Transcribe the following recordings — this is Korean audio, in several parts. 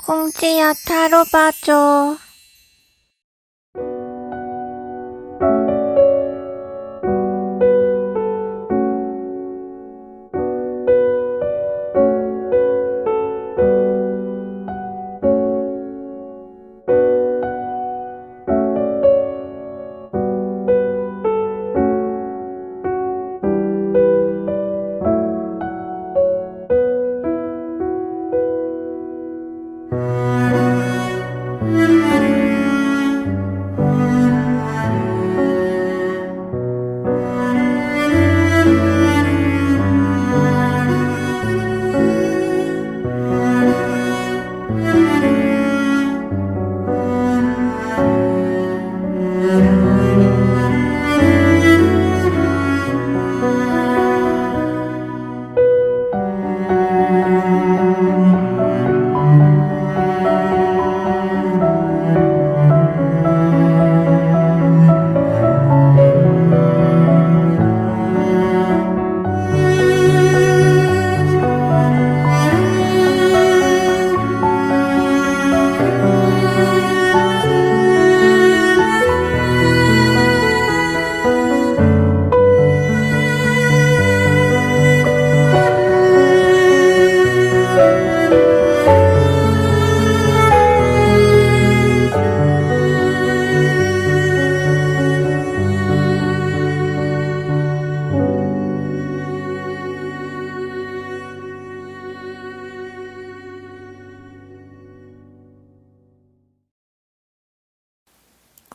꽁지야 타로 봐줘.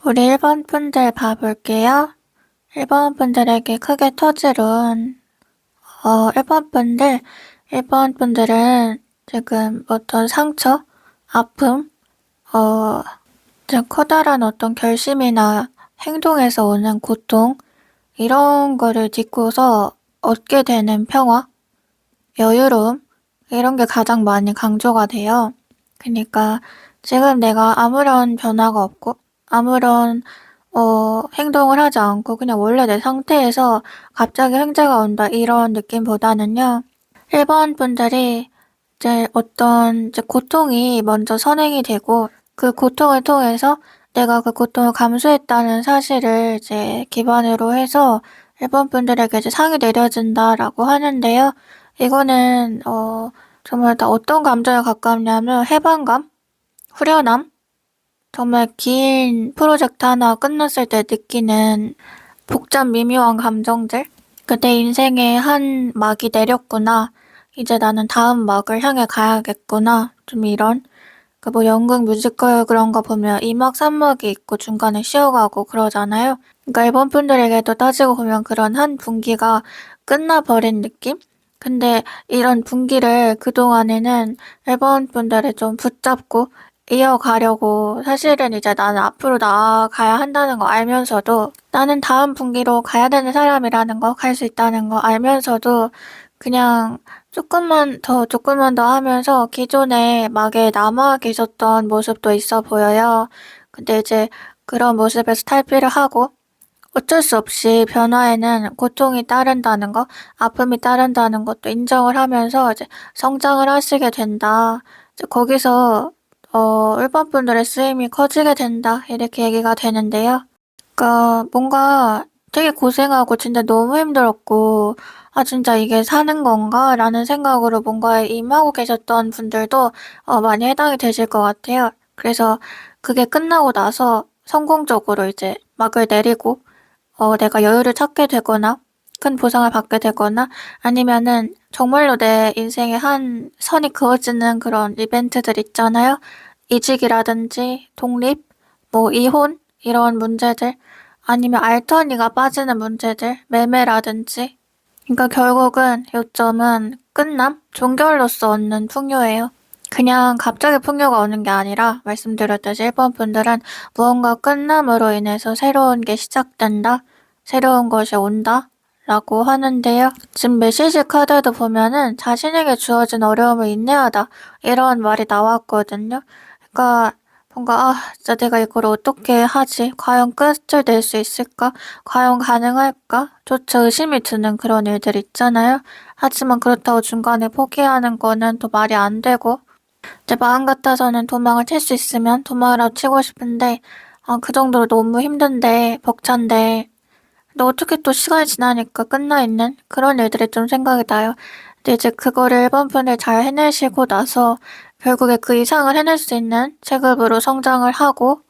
우리 일본 분들 봐볼게요. 일본 분들에게 크게 터질은, 일본 분들은 지금 어떤 상처, 아픔, 커다란 어떤 결심이나 행동에서 오는 고통, 이런 거를 딛고서 얻게 되는 평화, 여유로움, 이런 게 가장 많이 강조가 돼요. 그러니까 지금 내가 아무런 변화가 없고, 아무런 행동을 하지 않고 그냥 원래 내 상태에서 갑자기 횡재가 온다 이런 느낌보다는요. 일본 분들이 이제 어떤 이제 고통이 먼저 선행이 되고 그 고통을 통해서 내가 그 고통을 감수했다는 사실을 이제 기반으로 해서 일본 분들에게 이제 상이 내려진다라고 하는데요. 이거는 정말 다 어떤 감정에 가깝냐면 해방감, 후련함, 정말 긴 프로젝트 하나 끝났을 때 느끼는 복잡 미묘한 감정들. 내 인생의 한 막이 내렸구나. 이제 나는 다음 막을 향해 가야겠구나. 좀 이런. 뭐 연극 뮤지컬 그런 거 보면 2막, 3막이 있고 중간에 쉬어가고 그러잖아요. 그러니까 일본 분들에게도 따지고 보면 그런 한 분기가 끝나버린 느낌? 근데 이런 분기를 그동안에는 일본 분들이 좀 붙잡고 이어가려고 사실은 이제 나는 앞으로 나아가야 한다는 거 알면서도 나는 다음 분기로 가야 되는 사람이라는 거, 갈 수 있다는 거 알면서도 그냥 조금만 더 하면서 기존의 막에 남아 계셨던 모습도 있어 보여요. 근데 이제 그런 모습에서 탈피를 하고 어쩔 수 없이 변화에는 고통이 따른다는 거, 아픔이 따른다는 것도 인정을 하면서 이제 성장을 하시게 된다. 이제 거기서 일본 분들의 쓰임이 커지게 된다. 이렇게 얘기가 되는데요. 그러니까 뭔가 되게 고생하고 진짜 너무 힘들었고 아 진짜 이게 사는 건가? 라는 생각으로 뭔가에 임하고 계셨던 분들도 많이 해당이 되실 것 같아요. 그래서 그게 끝나고 나서 성공적으로 이제 막을 내리고 내가 여유를 찾게 되거나 큰 보상을 받게 되거나 아니면은 정말로 내 인생의 한 선이 그어지는 그런 이벤트들 있잖아요. 이직이라든지 독립, 뭐 이혼 이런 문제들 아니면 알턴이가 빠지는 문제들, 매매라든지. 그러니까 결국은 요점은 끝남, 종결로서 얻는 풍요예요. 그냥 갑자기 풍요가 오는 게 아니라 말씀드렸듯이 일본 분들은 무언가 끝남으로 인해서 새로운 게 시작된다, 새로운 것이 온다 라고 하는데요. 지금 메시지 카드도 보면은 자신에게 주어진 어려움을 인내하다 이런 말이 나왔거든요. 그러니까 뭔가 진짜 내가 이걸 어떻게 하지? 과연 끝을 낼 수 있을까? 과연 가능할까? 조차 의심이 드는 그런 일들 있잖아요. 하지만 그렇다고 중간에 포기하는 거는 또 말이 안 되고 내 마음 같아서는 도망을 칠 수 있으면 도망이라도 치고 싶은데, 그 정도로 너무 힘든데, 벅찬데, 근데 어떻게 또 시간이 지나니까 끝나 있는 그런 일들이 좀 생각이 나요. 근데 이제 그거를 일본 분을 잘 해내시고 나서 결국에 그 이상을 해낼 수 있는 체급으로 성장을 하고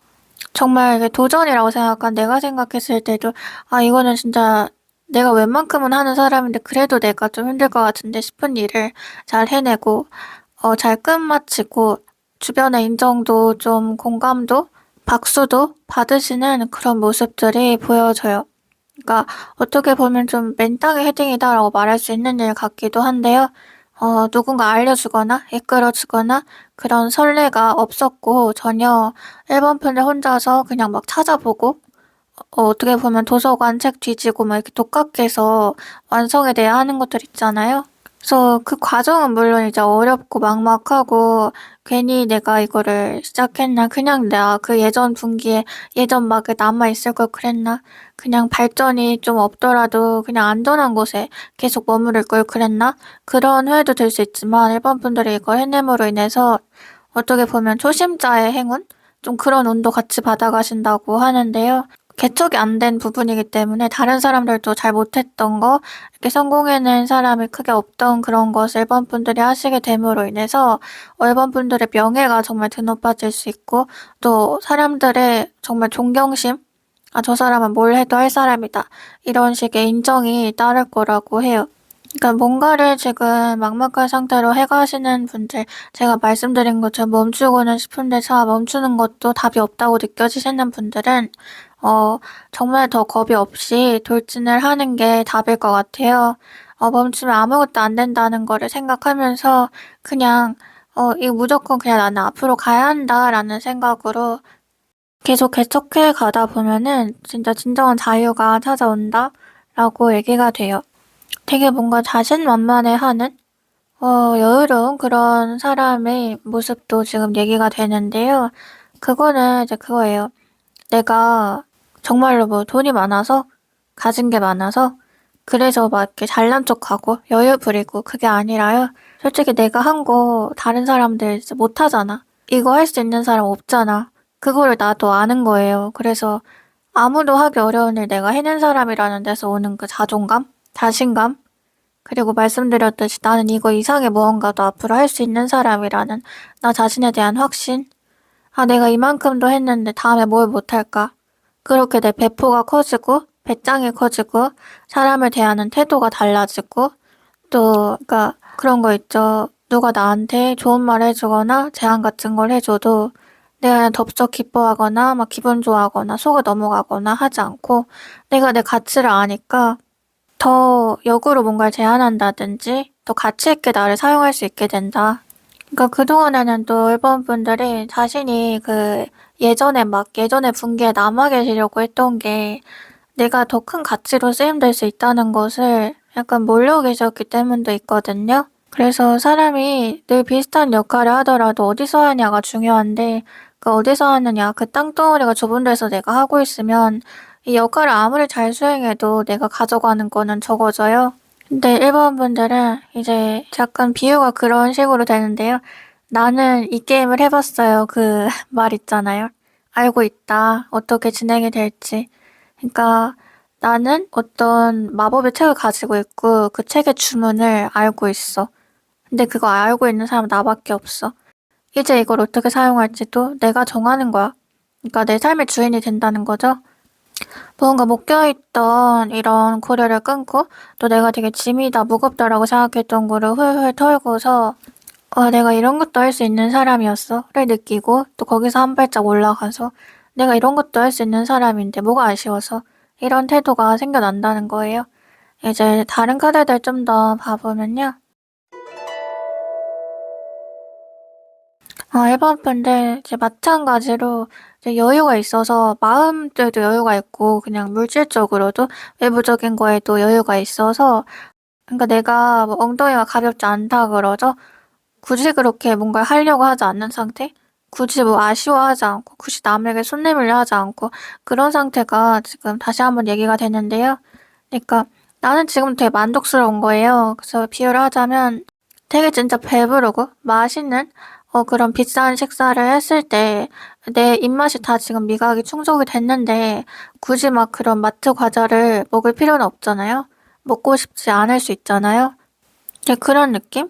정말 이게 도전이라고 생각한 내가 생각했을 때도 이거는 진짜 내가 웬만큼은 하는 사람인데 그래도 내가 좀 힘들 것 같은데 싶은 일을 잘 해내고 잘 끝마치고 주변의 인정도 좀 공감도 박수도 받으시는 그런 모습들이 보여져요. 그러니까 어떻게 보면 좀 맨땅에 헤딩이다라고 말할 수 있는 일 같기도 한데요. 누군가 알려주거나 이끌어주거나 그런 선례가 없었고 전혀 일본 편을 혼자서 그냥 막 찾아보고 어떻게 보면 도서관 책 뒤지고 막 이렇게 독학해서 완성에 대해 하는 것들 있잖아요. 그래서 그 과정은 물론 이제 어렵고 막막하고 괜히 내가 이거를 시작했나 그냥 내가 그 예전 분기에 예전 막에 남아있을 걸 그랬나 그냥 발전이 좀 없더라도 그냥 안전한 곳에 계속 머무를 걸 그랬나 그런 후회도 들 수 있지만 일본 분들이 이거 해냄으로 인해서 어떻게 보면 초심자의 행운? 좀 그런 운도 같이 받아가신다고 하는데요. 개척이 안 된 부분이기 때문에 다른 사람들도 잘 못했던 거, 이렇게 성공해낸 사람이 크게 없던 그런 것을 일본 분들이 하시게 됨으로 인해서 일본 분들의 명예가 정말 드높아질 수 있고 또 사람들의 정말 존경심, 저 사람은 뭘 해도 할 사람이다. 이런 식의 인정이 따를 거라고 해요. 그러니까 뭔가를 지금 막막한 상태로 해가시는 분들, 제가 말씀드린 것처럼 멈추고는 싶은데 멈추는 것도 답이 없다고 느껴지시는 분들은 정말 더 겁이 없이 돌진을 하는 게 답일 것 같아요. 멈추면 아무것도 안 된다는 거를 생각하면서 그냥 이거 무조건 그냥 나는 앞으로 가야 한다라는 생각으로 계속 개척해 가다 보면은 진짜 진정한 자유가 찾아온다라고 얘기가 돼요. 되게 뭔가 자신만만해하는 여유로운 그런 사람의 모습도 지금 얘기가 되는데요. 그거는 이제 그거예요. 내가 정말로 뭐 돈이 많아서 가진 게 많아서 그래서 막 이렇게 잘난 척하고 여유 부리고 그게 아니라요. 솔직히 내가 한 거 다른 사람들 진짜 못하잖아. 이거 할 수 있는 사람 없잖아. 그거를 나도 아는 거예요. 그래서 아무도 하기 어려운 일 내가 해낸 사람이라는 데서 오는 그 자존감, 자신감, 그리고 말씀드렸듯이 나는 이거 이상의 무언가도 앞으로 할 수 있는 사람이라는 나 자신에 대한 확신, 내가 이만큼도 했는데 다음에 뭘 못할까? 그렇게 내 배포가 커지고, 배짱이 커지고, 사람을 대하는 태도가 달라지고, 또, 그러니까 그런 거 있죠. 누가 나한테 좋은 말 해주거나 제안 같은 걸 해줘도 내가 그냥 덥석 기뻐하거나 막 기분 좋아하거나 속을 넘어가거나 하지 않고 내가 내 가치를 아니까 더 역으로 뭔가를 제안한다든지 더 가치 있게 나를 사용할 수 있게 된다. 그러니까 그동안에는 또 일본 분들이 자신이 그 예전의 분기에 남아 계시려고 했던 게 내가 더 큰 가치로 쓰임될 수 있다는 것을 약간 모르고 계셨기 때문도 있거든요. 그래서 사람이 늘 비슷한 역할을 하더라도 어디서 하냐가 중요한데 그 어디서 하느냐, 그 땅덩어리가 좁은 데서 내가 하고 있으면 이 역할을 아무리 잘 수행해도 내가 가져가는 거는 적어져요. 근데 일본 분들은 이제 약간 비유가 그런 식으로 되는데요. 나는 이 게임을 해봤어요. 그 말 있잖아요. 알고 있다. 어떻게 진행이 될지. 그러니까 나는 어떤 마법의 책을 가지고 있고 그 책의 주문을 알고 있어. 근데 그거 알고 있는 사람은 나밖에 없어. 이제 이걸 어떻게 사용할지도 내가 정하는 거야. 그러니까 내 삶의 주인이 된다는 거죠. 뭔가 묶여있던 이런 고려를 끊고 또 내가 되게 짐이다, 무겁다라고 생각했던 거를 훌훌 털고서 내가 이런 것도 할 수 있는 사람이었어를 느끼고 또 거기서 한 발짝 올라가서 내가 이런 것도 할 수 있는 사람인데 뭐가 아쉬워서 이런 태도가 생겨난다는 거예요. 이제 다른 카드들 좀 더 봐보면요. 일본 분들 이제 마찬가지로 이제 여유가 있어서 마음들도 여유가 있고 그냥 물질적으로도 외부적인 거에도 여유가 있어서 그러니까 내가 뭐 엉덩이가 가볍지 않다 그러죠. 굳이 그렇게 뭔가를 하려고 하지 않는 상태? 굳이 뭐 아쉬워하지 않고 굳이 남에게 손 내밀려 하지 않고 그런 상태가 지금 다시 한번 얘기가 되는데요. 그러니까 나는 지금 되게 만족스러운 거예요. 그래서 비유를 하자면 되게 진짜 배부르고 맛있는 그런 비싼 식사를 했을 때 내 입맛이 다 지금 미각이 충족이 됐는데 굳이 막 그런 마트 과자를 먹을 필요는 없잖아요. 먹고 싶지 않을 수 있잖아요. 그런 느낌?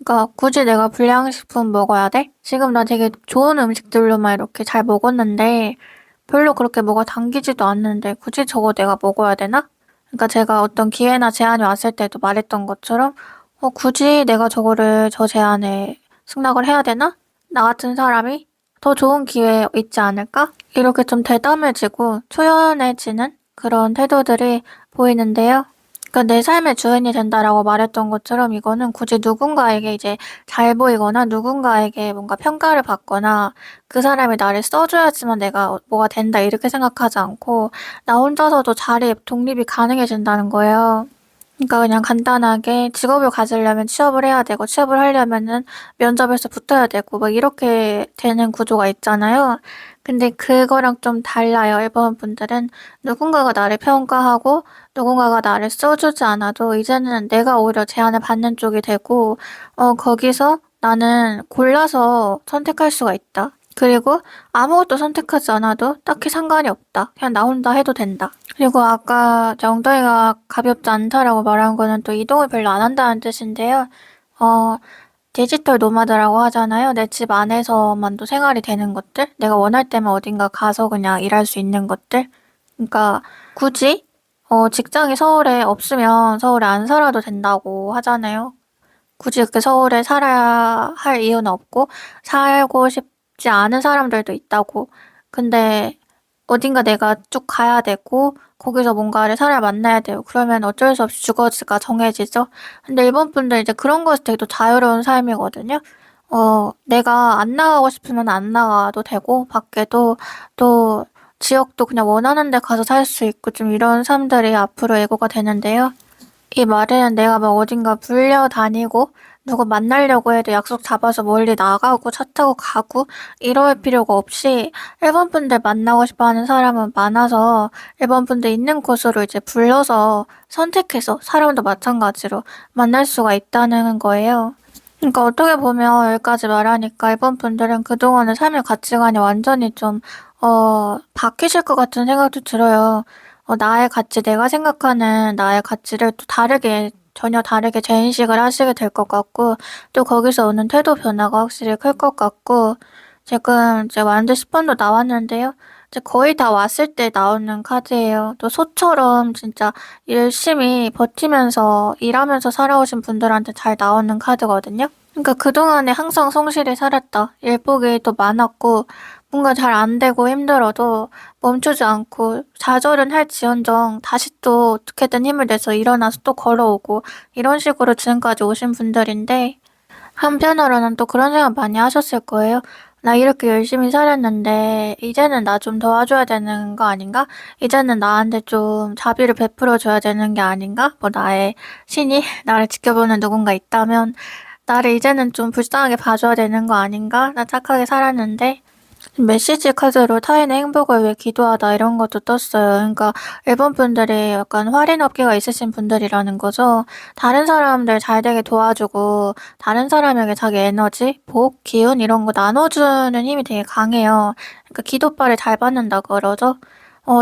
그러니까 굳이 내가 불량식품 먹어야 돼? 지금 나 되게 좋은 음식들로만 이렇게 잘 먹었는데 별로 그렇게 뭐가 당기지도 않는데 굳이 저거 내가 먹어야 되나? 그러니까 제가 어떤 기회나 제안이 왔을 때도 말했던 것처럼 굳이 내가 저거를 저 제안에 승낙을 해야 되나? 나 같은 사람이 더 좋은 기회 있지 않을까? 이렇게 좀 대담해지고 초연해지는 그런 태도들이 보이는데요. 그러니까 내 삶의 주인이 된다라고 말했던 것처럼 이거는 굳이 누군가에게 이제 잘 보이거나 누군가에게 뭔가 평가를 받거나 그 사람이 나를 써줘야지만 내가 뭐가 된다 이렇게 생각하지 않고 나 혼자서도 자리 독립이 가능해진다는 거예요. 그러니까 그냥 간단하게 직업을 가지려면 취업을 해야 되고 취업을 하려면은 면접에서 붙어야 되고 막 이렇게 되는 구조가 있잖아요. 근데 그거랑 좀 달라요. 일본 분들은 누군가가 나를 평가하고 누군가가 나를 써주지 않아도 이제는 내가 오히려 제안을 받는 쪽이 되고 거기서 나는 골라서 선택할 수가 있다. 그리고 아무것도 선택하지 않아도 딱히 상관이 없다. 그냥 나 혼자 해도 된다. 그리고 아까 엉덩이가 가볍지 않다라고 말한 거는 또 이동을 별로 안 한다는 뜻인데요. 어, 디지털 노마드라고 하잖아요. 내 집 안에서만도 생활이 되는 것들. 내가 원할 때면 어딘가 가서 그냥 일할 수 있는 것들. 그러니까 굳이 직장이 서울에 없으면 서울에 안 살아도 된다고 하잖아요. 굳이 그렇게 서울에 살아야 할 이유는 없고 살고 싶지 않은 사람들도 있다고. 근데 어딘가 내가 쭉 가야 되고 거기서 뭔가를 사람을 만나야 돼요. 그러면 어쩔 수 없이 주거지가 정해지죠. 근데 일본 분들 이제 그런 것이 되게 또 자유로운 삶이거든요. 내가 안 나가고 싶으면 안 나가도 되고 밖에도 또 지역도 그냥 원하는 데 가서 살 수 있고 좀 이런 삶들이 앞으로 예고가 되는데요. 이 말에는 내가 막 어딘가 불려 다니고 누구 만나려고 해도 약속 잡아서 멀리 나가고 차 타고 가고 이럴 필요가 없이 일본 분들 만나고 싶어 하는 사람은 많아서 일본 분들 있는 곳으로 이제 불러서 선택해서 사람도 마찬가지로 만날 수가 있다는 거예요. 그러니까 어떻게 보면 여기까지 말하니까 일본 분들은 그동안의 삶의 가치관이 완전히 좀, 바뀌실 것 같은 생각도 들어요. 나의 가치, 내가 생각하는 나의 가치를 또 다르게, 전혀 다르게 재인식을 하시게 될 것 같고, 또 거기서 오는 태도 변화가 확실히 클 것 같고, 지금 이제 완전 10번도 나왔는데요. 이제 거의 다 왔을 때 나오는 카드예요. 또 소처럼 진짜 열심히 버티면서 일하면서 살아오신 분들한테 잘 나오는 카드거든요. 그러니까 그동안에 항상 성실히 살았다. 일복이 또 많았고 뭔가 잘 안 되고 힘들어도 멈추지 않고 좌절은 할지언정 다시 또 어떻게든 힘을 내서 일어나서 또 걸어오고 이런 식으로 지금까지 오신 분들인데 한편으로는 또 그런 생각 많이 하셨을 거예요. 나 이렇게 열심히 살았는데, 이제는 나 좀 도와줘야 되는 거 아닌가? 이제는 나한테 좀 자비를 베풀어줘야 되는 게 아닌가? 뭐 나의 신이 나를 지켜보는 누군가 있다면, 나를 이제는 좀 불쌍하게 봐줘야 되는 거 아닌가? 나 착하게 살았는데. 메시지 카드로 타인의 행복을 위해 기도하다 이런 것도 떴어요. 그러니까 일본 분들이 약간 할인 업계가 있으신 분들이라는 거죠. 다른 사람들 잘 되게 도와주고 다른 사람에게 자기 에너지, 복, 기운 이런 거 나눠주는 힘이 되게 강해요. 그러니까 기도빨을 잘 받는다 그러죠.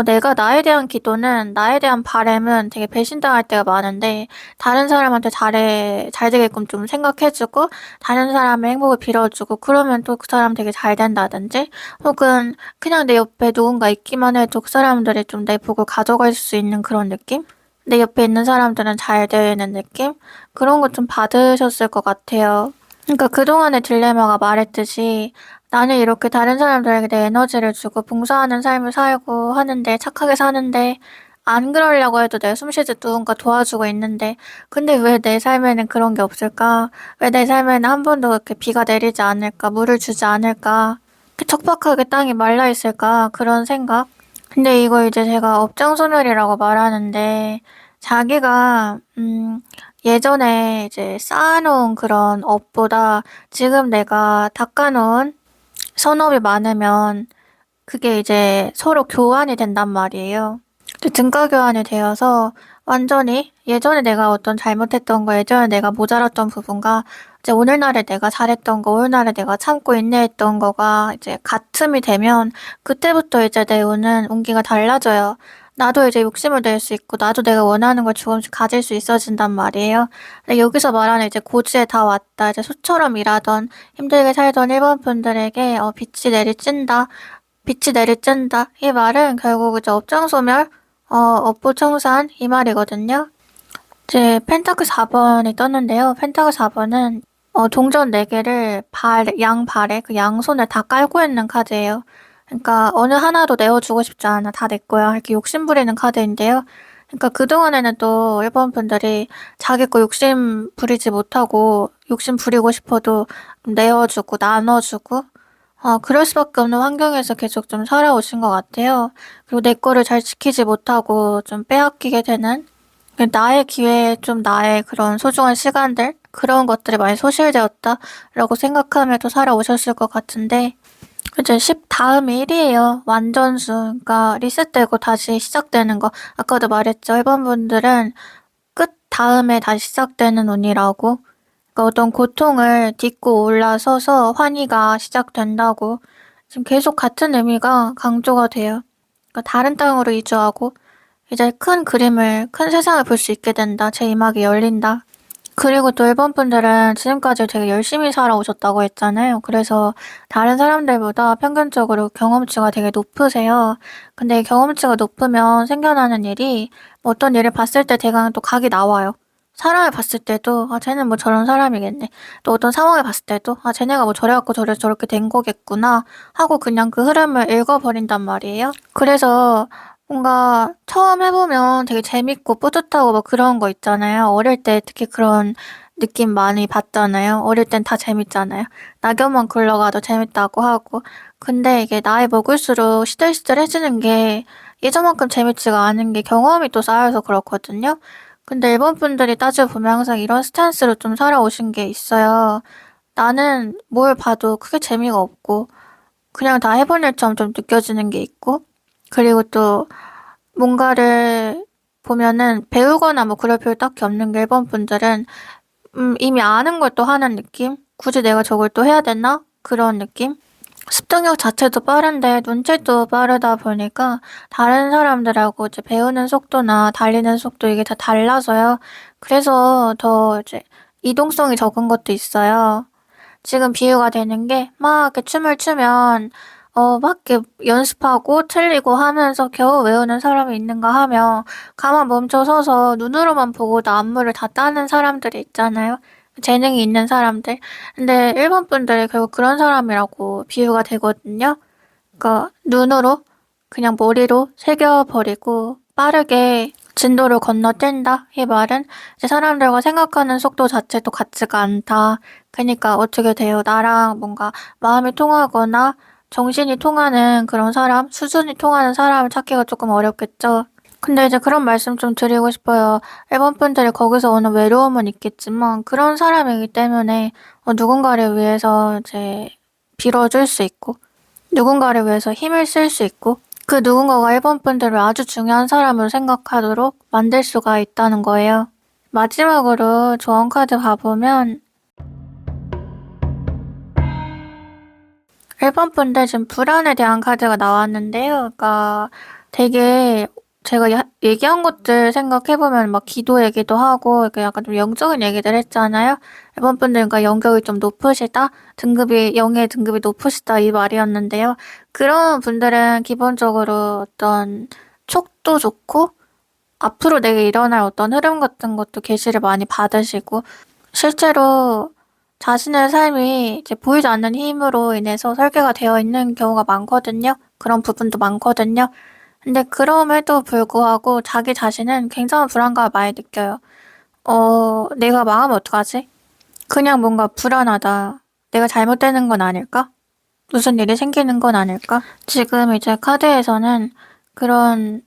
내가 나에 대한 기도는, 나에 대한 바램은 되게 배신당할 때가 많은데, 다른 사람한테 잘 되게끔 좀 생각해주고, 다른 사람의 행복을 빌어주고, 그러면 또 그 사람 되게 잘 된다든지, 혹은 그냥 내 옆에 누군가 있기만 해도 그 사람들이 좀 내 복을 가져갈 수 있는 그런 느낌? 내 옆에 있는 사람들은 잘 되는 느낌? 그런 거 좀 받으셨을 것 같아요. 그러니까 그동안의 딜레마가 말했듯이 나는 이렇게 다른 사람들에게 내 에너지를 주고 봉사하는 삶을 살고 하는데 착하게 사는데 안 그러려고 해도 내 숨쉬듯 누군가 도와주고 있는데 근데 왜 내 삶에는 그런 게 없을까? 왜 내 삶에는 한 번도 그렇게 비가 내리지 않을까? 물을 주지 않을까? 이렇게 척박하게 땅이 말라 있을까? 그런 생각? 근데 이거 이제 제가 업장소멸이라고 말하는데 자기가 예전에 이제 쌓아놓은 그런 업보다 지금 내가 닦아놓은 선업이 많으면 그게 이제 서로 교환이 된단 말이에요. 등가 교환이 되어서 완전히 예전에 내가 어떤 잘못했던 거, 예전에 내가 모자랐던 부분과 이제 오늘날에 내가 잘했던 거, 오늘날에 내가 참고 인내했던 거가 이제 같음이 되면 그때부터 이제 내 운은 운기가 달라져요. 나도 이제 욕심을 낼 수 있고, 나도 내가 원하는 걸 조금씩 가질 수 있어진단 말이에요. 근데 여기서 말하는 이제 고지에 다 왔다, 이제 소처럼 일하던, 힘들게 살던 일본 분들에게, 빛이 내리찐다, 빛이 내리찐다. 이 말은 결국 이제 업장소멸, 업보청산, 이 말이거든요. 이제 펜타클 4번이 떴는데요. 펜타클 4번은 동전 4개를 양발에 그 양손에 다 깔고 있는 카드예요. 그러니까 어느 하나도 내어주고 싶지 않아. 다 내 거야. 이렇게 욕심 부리는 카드인데요. 그러니까 그동안에는 또 일본 분들이 자기 거 욕심 부리지 못하고 욕심 부리고 싶어도 내어주고 나눠주고 그럴 수밖에 없는 환경에서 계속 좀 살아오신 것 같아요. 그리고 내 거를 잘 지키지 못하고 좀 빼앗기게 되는 나의 기회에 좀 나의 그런 소중한 시간들, 그런 것들이 많이 소실되었다라고 생각하면서 살아오셨을 것 같은데, 이제 10 다음이 1이에요. 완전수. 그러니까 리셋되고 다시 시작되는 거. 아까도 말했죠. 일본 분들은 끝 다음에 다시 시작되는 운이라고. 그러니까 어떤 고통을 딛고 올라서서 환희가 시작된다고. 지금 계속 같은 의미가 강조가 돼요. 그러니까 다른 땅으로 이주하고 이제 큰 그림을, 큰 세상을 볼 수 있게 된다. 제 이막이 열린다. 그리고 또 일본 분들은 지금까지 되게 열심히 살아오셨다고 했잖아요. 그래서 다른 사람들보다 평균적으로 경험치가 되게 높으세요. 근데 경험치가 높으면 생겨나는 일이 어떤 일을 봤을 때 대강 또 각이 나와요. 사람을 봤을 때도 쟤는 뭐 저런 사람이겠네. 또 어떤 상황을 봤을 때도 쟤네가 뭐 저래갖고 저렇게 된 거겠구나 하고 그냥 그 흐름을 읽어버린단 말이에요. 그래서 뭔가 처음 해보면 되게 재밌고 뿌듯하고 뭐 그런 거 있잖아요. 어릴 때 특히 그런 느낌 많이 받잖아요. 어릴 땐 다 재밌잖아요. 낙엽만 굴러가도 재밌다고 하고. 근데 이게 나이 먹을수록 시들시들해지는 게 예전만큼 재밌지가 않은 게 경험이 또 쌓여서 그렇거든요. 근데 일본 분들이 따져보면 항상 이런 스탠스로 좀 살아오신 게 있어요. 나는 뭘 봐도 크게 재미가 없고 그냥 다 해본 일처럼 좀 느껴지는 게 있고 그리고 또 뭔가를 보면은 배우거나 뭐 그럴 필요 딱히 없는 게 일본 분들은 이미 아는 걸 또 하는 느낌? 굳이 내가 저걸 또 해야 되나? 그런 느낌? 습득력 자체도 빠른데 눈치도 빠르다 보니까 다른 사람들하고 이제 배우는 속도나 달리는 속도 이게 다 달라서요. 그래서 더 이제 이동성이 적은 것도 있어요. 지금 비유가 되는 게 막 이렇게 춤을 추면 막 이렇게 연습하고 틀리고 하면서 겨우 외우는 사람이 있는가 하면 가만 멈춰 서서 눈으로만 보고도 안무를 다 따는 사람들이 있잖아요. 재능이 있는 사람들. 근데 일본 분들이 결국 그런 사람이라고 비유가 되거든요. 그러니까 눈으로 그냥 머리로 새겨버리고 빠르게 진도를 건너뛴다. 이 말은 이제 사람들과 생각하는 속도 자체도 같지가 않다. 그러니까 어떻게 돼요? 나랑 뭔가 마음이 통하거나 정신이 통하는 그런 사람, 수준이 통하는 사람을 찾기가 조금 어렵겠죠. 근데 이제 그런 말씀 좀 드리고 싶어요. 일본 분들이 거기서 오는 외로움은 있겠지만 그런 사람이기 때문에 누군가를 위해서 이제 빌어줄 수 있고 누군가를 위해서 힘을 쓸 수 있고 그 누군가가 일본 분들을 아주 중요한 사람으로 생각하도록 만들 수가 있다는 거예요. 마지막으로 조언 카드 봐보면 일본 분들 지금 불안에 대한 카드가 나왔는데요. 그러니까 되게 제가 얘기한 것들 생각해보면 막 기도 얘기도 하고 이렇게 약간 좀 영적인 얘기들 했잖아요. 일본 분들 그러니까 영격이 좀 높으시다? 영의 등급이 높으시다 이 말이었는데요. 그런 분들은 기본적으로 어떤 촉도 좋고 앞으로 내게 일어날 어떤 흐름 같은 것도 계시를 많이 받으시고 실제로 자신의 삶이 이제 보이지 않는 힘으로 인해서 설계가 되어 있는 경우가 많거든요. 그런 부분도 많거든요. 근데 그럼에도 불구하고 자기 자신은 굉장한 불안감을 많이 느껴요. 내가 망하면 어떡하지? 그냥 뭔가 불안하다. 내가 잘못되는 건 아닐까? 무슨 일이 생기는 건 아닐까? 지금 이제 카드에서는 그런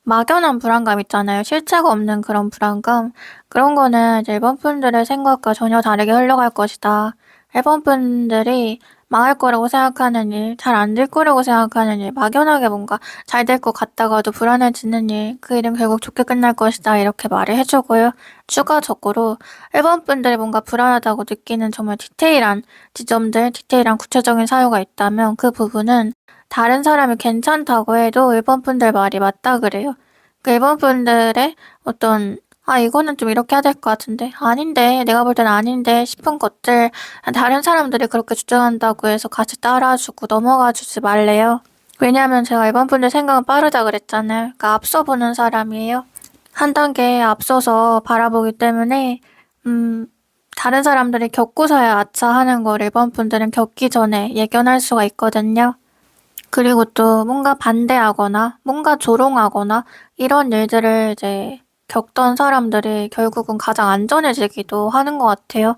막연한 불안감 있잖아요. 실체가 없는 그런 불안감. 그런 거는 이제 일본 분들의 생각과 전혀 다르게 흘러갈 것이다. 일본 분들이 망할 거라고 생각하는 일, 잘 안 될 거라고 생각하는 일, 막연하게 뭔가 잘 될 것 같다가도 불안해지는 일, 그 일은 결국 좋게 끝날 것이다 이렇게 말을 해주고요. 추가적으로 일본 분들이 뭔가 불안하다고 느끼는 정말 디테일한 지점들, 디테일한 구체적인 사유가 있다면 그 부분은 다른 사람이 괜찮다고 해도 일본 분들 말이 맞다 그래요. 그 일본 분들의 어떤 이거는 좀 이렇게 해야 될 것 같은데 아닌데 내가 볼 때는 아닌데 싶은 것들 다른 사람들이 그렇게 주장한다고 해서 같이 따라주고 넘어가 주지 말래요. 왜냐하면 제가 일본 분들 생각은 빠르다 그랬잖아요. 그러니까 앞서 보는 사람이에요. 한 단계 앞서서 바라보기 때문에 다른 사람들이 겪고서야 아차 하는 걸 일본 분들은 겪기 전에 예견할 수가 있거든요. 그리고 또 뭔가 반대하거나 뭔가 조롱하거나 이런 일들을 이제 겪던 사람들이 결국은 가장 안전해지기도 하는 것 같아요.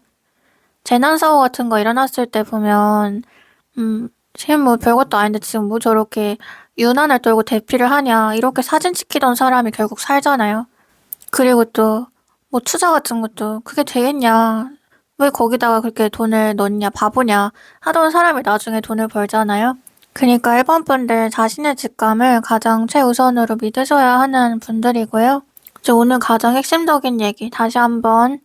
재난사고 같은 거 일어났을 때 보면, 지금 뭐 별것도 아닌데 지금 뭐 저렇게 유난을 떨고 대피를 하냐, 이렇게 사진 찍히던 사람이 결국 살잖아요. 그리고 또, 뭐 투자 같은 것도 그게 되겠냐, 왜 거기다가 그렇게 돈을 넣냐, 바보냐, 하던 사람이 나중에 돈을 벌잖아요. 그러니까 일본 분들 자신의 직감을 가장 최우선으로 믿으셔야 하는 분들이고요. 이제 오늘 가장 핵심적인 얘기 다시 한번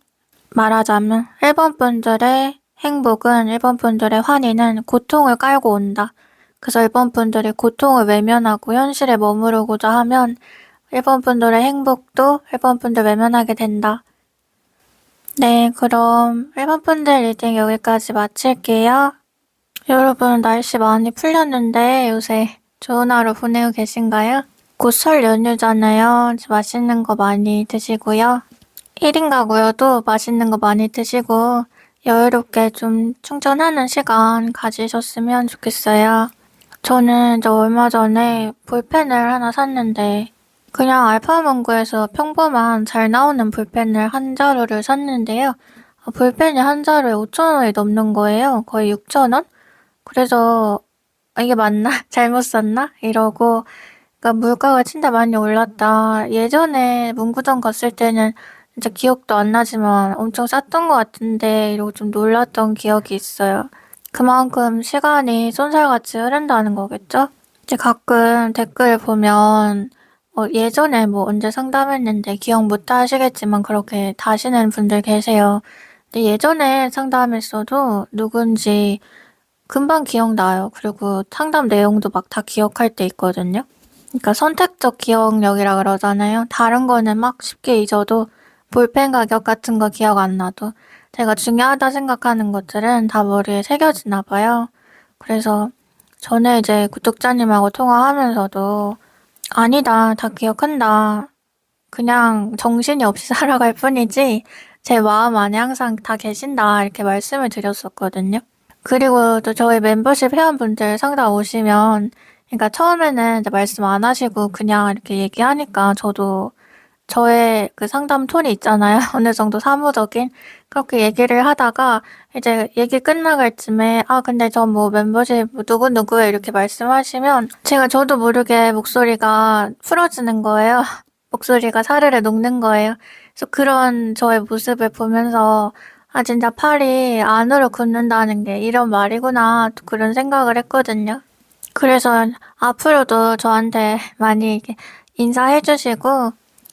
말하자면 일본 분들의 행복은 일본 분들의 환희는 고통을 깔고 온다. 그래서 일본 분들이 고통을 외면하고 현실에 머무르고자 하면 일본 분들의 행복도 일본 분들 외면하게 된다. 네, 그럼 일본 분들 리딩 여기까지 마칠게요. 여러분, 날씨 많이 풀렸는데 요새 좋은 하루 보내고 계신가요? 곧 설 연휴잖아요. 맛있는 거 많이 드시고요. 1인 가구여도 맛있는 거 많이 드시고 여유롭게 좀 충전하는 시간 가지셨으면 좋겠어요. 저는 이제 얼마 전에 볼펜을 하나 샀는데 그냥 알파문구에서 평범한 잘 나오는 볼펜을 한 자루를 샀는데요. 볼펜이 한 자루에 5,000원이 넘는 거예요. 거의 6,000원? 그래서 이게 맞나? 잘못 샀나? 이러고 그러니까 물가가 진짜 많이 올랐다. 예전에 문구점 갔을 때는 진짜 기억도 안 나지만 엄청 쌌던 것 같은데 이러고 좀 놀랐던 기억이 있어요. 그만큼 시간이 쏜살같이 흐른다는 거겠죠? 이제 가끔 댓글 보면 예전에 뭐 언제 상담했는데 기억 못 하시겠지만 그렇게 다시는 분들 계세요. 근데 예전에 상담했어도 누군지 금방 기억나요. 그리고 상담 내용도 막 다 기억할 때 있거든요. 그러니까 선택적 기억력이라 그러잖아요. 다른 거는 막 쉽게 잊어도 볼펜 가격 같은 거 기억 안 나도 제가 중요하다 생각하는 것들은 다 머리에 새겨지나 봐요. 그래서 전에 이제 구독자님하고 통화하면서도 아니다, 다 기억한다. 그냥 정신이 없이 살아갈 뿐이지 제 마음 안에 항상 다 계신다 이렇게 말씀을 드렸었거든요. 그리고 또 저희 멤버십 회원분들 상담 오시면 그러니까 처음에는 이제 말씀 안 하시고 그냥 이렇게 얘기하니까 저도 저의 그 상담 톤이 있잖아요. 어느 정도 사무적인 그렇게 얘기를 하다가 이제 얘기 끝나갈 쯤에 근데 저 뭐 멤버십 누구누구에 이렇게 말씀하시면 제가 저도 모르게 목소리가 풀어지는 거예요. 목소리가 사르르 녹는 거예요. 그래서 그런 저의 모습을 보면서 진짜 팔이 안으로 굽는다는 게 이런 말이구나 또 그런 생각을 했거든요. 그래서 앞으로도 저한테 많이 이렇게 인사해주시고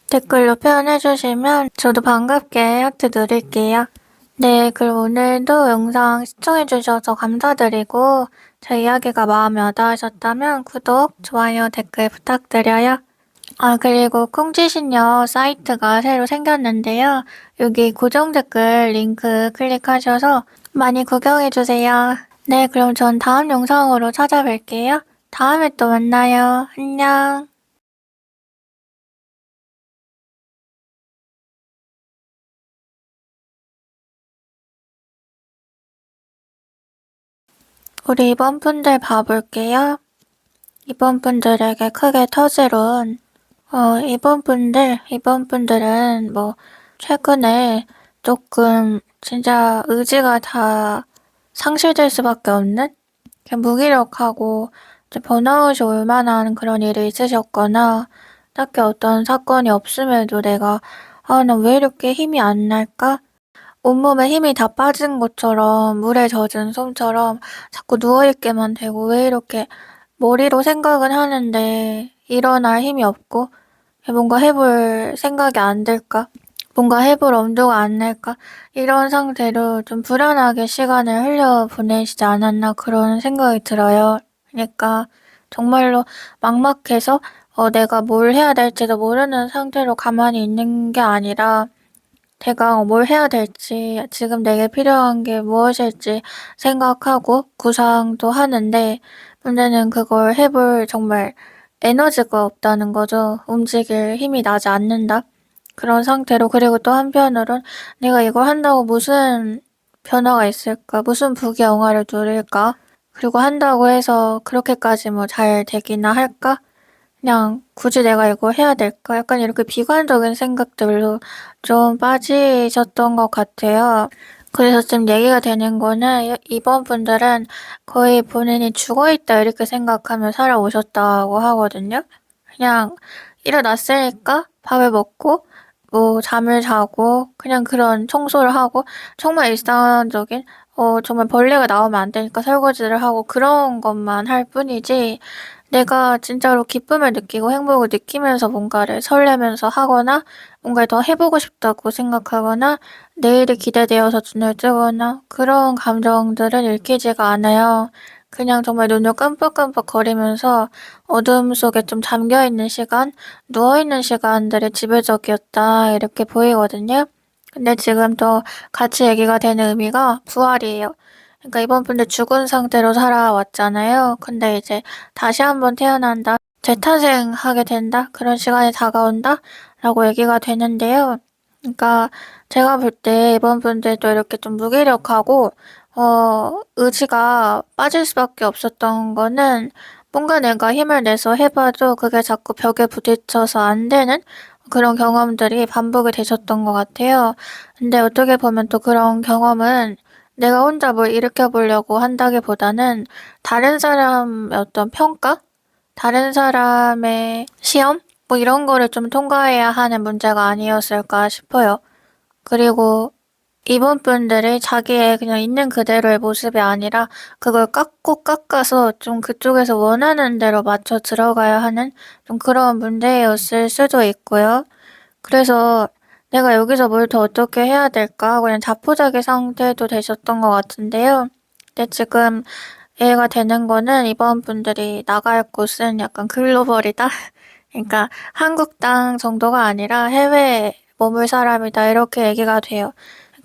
댓글로 표현해주시면 저도 반갑게 하트 누릴게요. 네, 그럼 오늘도 영상 시청해주셔서 감사드리고 제 이야기가 마음에 와닿으셨다면 구독, 좋아요, 댓글 부탁드려요. 그리고 콩지신녀 사이트가 새로 생겼는데요. 여기 고정 댓글 링크 클릭하셔서 많이 구경해주세요. 네, 그럼 전 다음 영상으로 찾아뵐게요. 다음에 또 만나요. 안녕. 우리 이번 분들 봐볼게요. 이번 분들에게 크게 터질 운. 이번 분들은 뭐, 최근에 조금 진짜 의지가 다 상실될 수밖에 없는? 그냥 무기력하고 이제 번아웃이 올 만한 그런 일이 있으셨거나, 딱히 어떤 사건이 없음에도 내가, 나 왜 이렇게 힘이 안 날까? 온몸에 힘이 다 빠진 것처럼 물에 젖은 솜처럼 자꾸 누워있게만 되고 왜 이렇게 머리로 생각은 하는데 일어날 힘이 없고 뭔가 해볼 생각이 안 들까? 뭔가 해볼 엄두가 안 날까? 이런 상태로 좀 불안하게 시간을 흘려보내시지 않았나 그런 생각이 들어요. 그러니까 정말로 막막해서 내가 뭘 해야 될지도 모르는 상태로 가만히 있는 게 아니라 제가 뭘 해야 될지, 지금 내게 필요한 게 무엇일지 생각하고 구상도 하는데, 문제는 그걸 해볼 정말 에너지가 없다는 거죠. 움직일 힘이 나지 않는다. 그런 상태로, 그리고 또 한편으론 내가 이걸 한다고 무슨 변화가 있을까? 무슨 부귀영화를 누릴까? 그리고 한다고 해서 그렇게까지 뭐 잘 되기나 할까? 그냥 굳이 내가 이거 해야 될까? 약간 이렇게 비관적인 생각들로 좀 빠지셨던 것 같아요. 그래서 좀 얘기가 되는 거는 이번 분들은 거의 본인이 죽어있다 이렇게 생각하며 살아오셨다고 하거든요. 그냥 일어났으니까 밥을 먹고 뭐 잠을 자고 그냥 그런 청소를 하고 정말 일상적인 정말 벌레가 나오면 안 되니까 설거지를 하고 그런 것만 할 뿐이지 내가 진짜로 기쁨을 느끼고 행복을 느끼면서 뭔가를 설레면서 하거나 뭔가를 더 해보고 싶다고 생각하거나 내일이 기대되어서 눈을 뜨거나 그런 감정들은 읽히지가 않아요. 그냥 정말 눈을 깜빡깜빡 거리면서 어둠 속에 좀 잠겨있는 시간, 누워있는 시간들이 지배적이었다 이렇게 보이거든요. 근데 지금 또 같이 얘기가 되는 의미가 부활이에요. 그러니까 이번 분들 죽은 상태로 살아왔잖아요. 근데 이제 다시 한번 태어난다, 재탄생하게 된다, 그런 시간이 다가온다, 라고 얘기가 되는데요. 그러니까 제가 볼 때 이번 분들도 이렇게 좀 무기력하고, 의지가 빠질 수밖에 없었던 거는 뭔가 내가 힘을 내서 해봐도 그게 자꾸 벽에 부딪혀서 안 되는 그런 경험들이 반복이 되셨던 것 같아요. 근데 어떻게 보면 또 그런 경험은 내가 혼자 뭘 일으켜보려고 한다기보다는 다른 사람의 어떤 평가? 다른 사람의 시험? 뭐 이런 거를 좀 통과해야 하는 문제가 아니었을까 싶어요. 그리고 이번 분들이 자기의 그냥 있는 그대로의 모습이 아니라 그걸 깎아서 좀 그쪽에서 원하는 대로 맞춰 들어가야 하는 좀 그런 문제였을 수도 있고요. 그래서 내가 여기서 뭘 더 어떻게 해야 될까? 그냥 자포자기 상태도 되셨던 것 같은데요. 근데 지금 이해가 되는 거는 이번 분들이 나갈 곳은 약간 글로벌이다? 그러니까 한국 땅 정도가 아니라 해외에 머물 사람이다 이렇게 얘기가 돼요.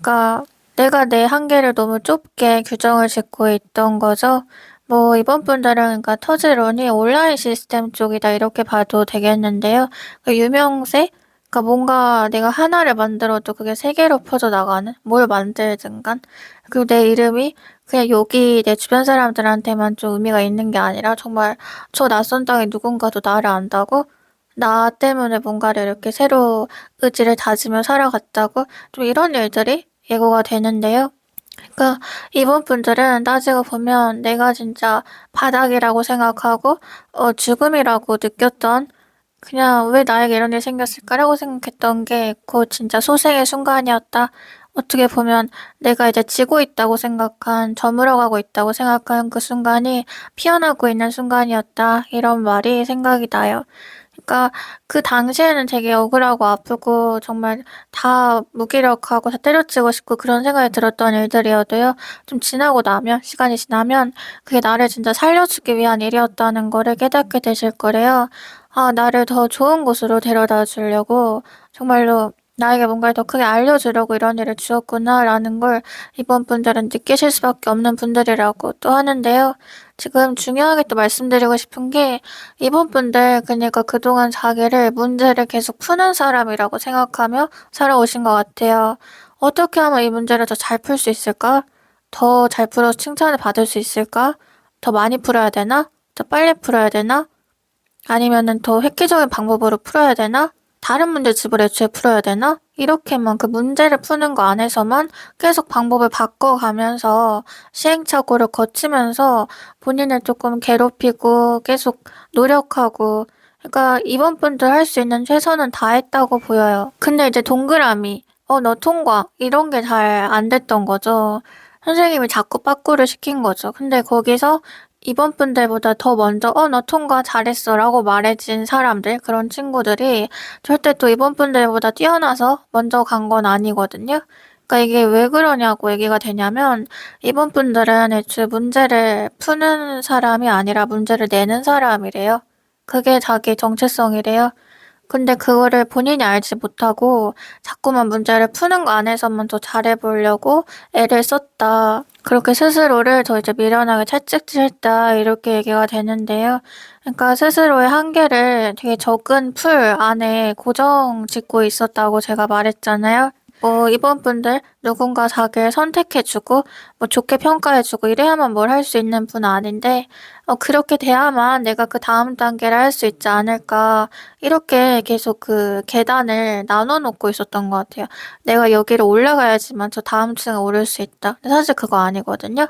그러니까 내가 내 한계를 너무 좁게 규정을 짓고 있던 거죠. 뭐 이번 분들은 그러니까 터질론이 온라인 시스템 쪽이다 이렇게 봐도 되겠는데요. 그 유명세? 그러니까 뭔가 내가 하나를 만들어도 그게 세계로 퍼져나가는? 뭘 만들든 간? 그리고 내 이름이 그냥 여기 내 주변 사람들한테만 좀 의미가 있는 게 아니라 정말 저 낯선 땅에 누군가도 나를 안다고? 나 때문에 뭔가를 이렇게 새로 의지를 다지며 살아갔다고? 좀 이런 일들이 예고가 되는데요. 그러니까 이번 분들은 따지고 보면 내가 진짜 바닥이라고 생각하고 죽음이라고 느꼈던 그냥 왜 나에게 이런 일이 생겼을까라고 생각했던 게 곧 진짜 소생의 순간이었다. 어떻게 보면 내가 이제 지고 있다고 생각한, 저물어가고 있다고 생각한 그 순간이 피어나고 있는 순간이었다. 이런 말이 생각이 나요. 그러니까 그 당시에는 되게 억울하고 아프고 정말 다 무기력하고 다 때려치고 싶고 그런 생각이 들었던 일들이어도요. 좀 지나고 나면, 시간이 지나면 그게 나를 진짜 살려주기 위한 일이었다는 거를 깨닫게 되실 거래요. 아, 나를 더 좋은 곳으로 데려다 주려고 정말로 나에게 뭔가를 더 크게 알려주려고 이런 일을 주었구나라는 걸 이번 분들은 느끼실 수밖에 없는 분들이라고 또 하는데요. 지금 중요하게 또 말씀드리고 싶은 게 이번 분들 그러니까 그동안 자기를 문제를 계속 푸는 사람이라고 생각하며 살아오신 것 같아요. 어떻게 하면 이 문제를 더 잘 풀 수 있을까? 더 잘 풀어서 칭찬을 받을 수 있을까? 더 많이 풀어야 되나? 더 빨리 풀어야 되나? 아니면은 더 획기적인 방법으로 풀어야 되나? 다른 문제집을 애초에 풀어야 되나? 이렇게만 그 문제를 푸는 거 안에서만 계속 방법을 바꿔가면서 시행착오를 거치면서 본인을 조금 괴롭히고 계속 노력하고 그러니까 이번 분들 할 수 있는 최선은 다했다고 보여요. 근데 이제 동그라미 너 통과. 이런 게 잘 안 됐던 거죠. 선생님이 자꾸 빠꾸를 시킨 거죠. 근데 거기서 이번 분들보다 더 먼저, 너 통과 잘했어 라고 말해준 사람들, 그런 친구들이 절대 또 이번 분들보다 뛰어나서 먼저 간 건 아니거든요. 그러니까 이게 왜 그러냐고 얘기가 되냐면, 이번 분들은 애초에 문제를 푸는 사람이 아니라 문제를 내는 사람이래요. 그게 자기 정체성이래요. 근데 그거를 본인이 알지 못하고 자꾸만 문제를 푸는 거 안에서만 더 잘해보려고 애를 썼다. 그렇게 스스로를 더 이제 미련하게 채찍질했다. 이렇게 얘기가 되는데요. 그러니까 스스로의 한계를 되게 적은 풀 안에 고정 짓고 있었다고 제가 말했잖아요. 이번 분들 누군가 자기를 선택해주고, 좋게 평가해주고, 이래야만 뭘 할 수 있는 분 아닌데, 그렇게 돼야만 내가 그 다음 단계를 할 수 있지 않을까. 이렇게 계속 그 계단을 나눠 놓고 있었던 것 같아요. 내가 여기를 올라가야지만 저 다음 층에 오를 수 있다. 근데 사실 그거 아니거든요.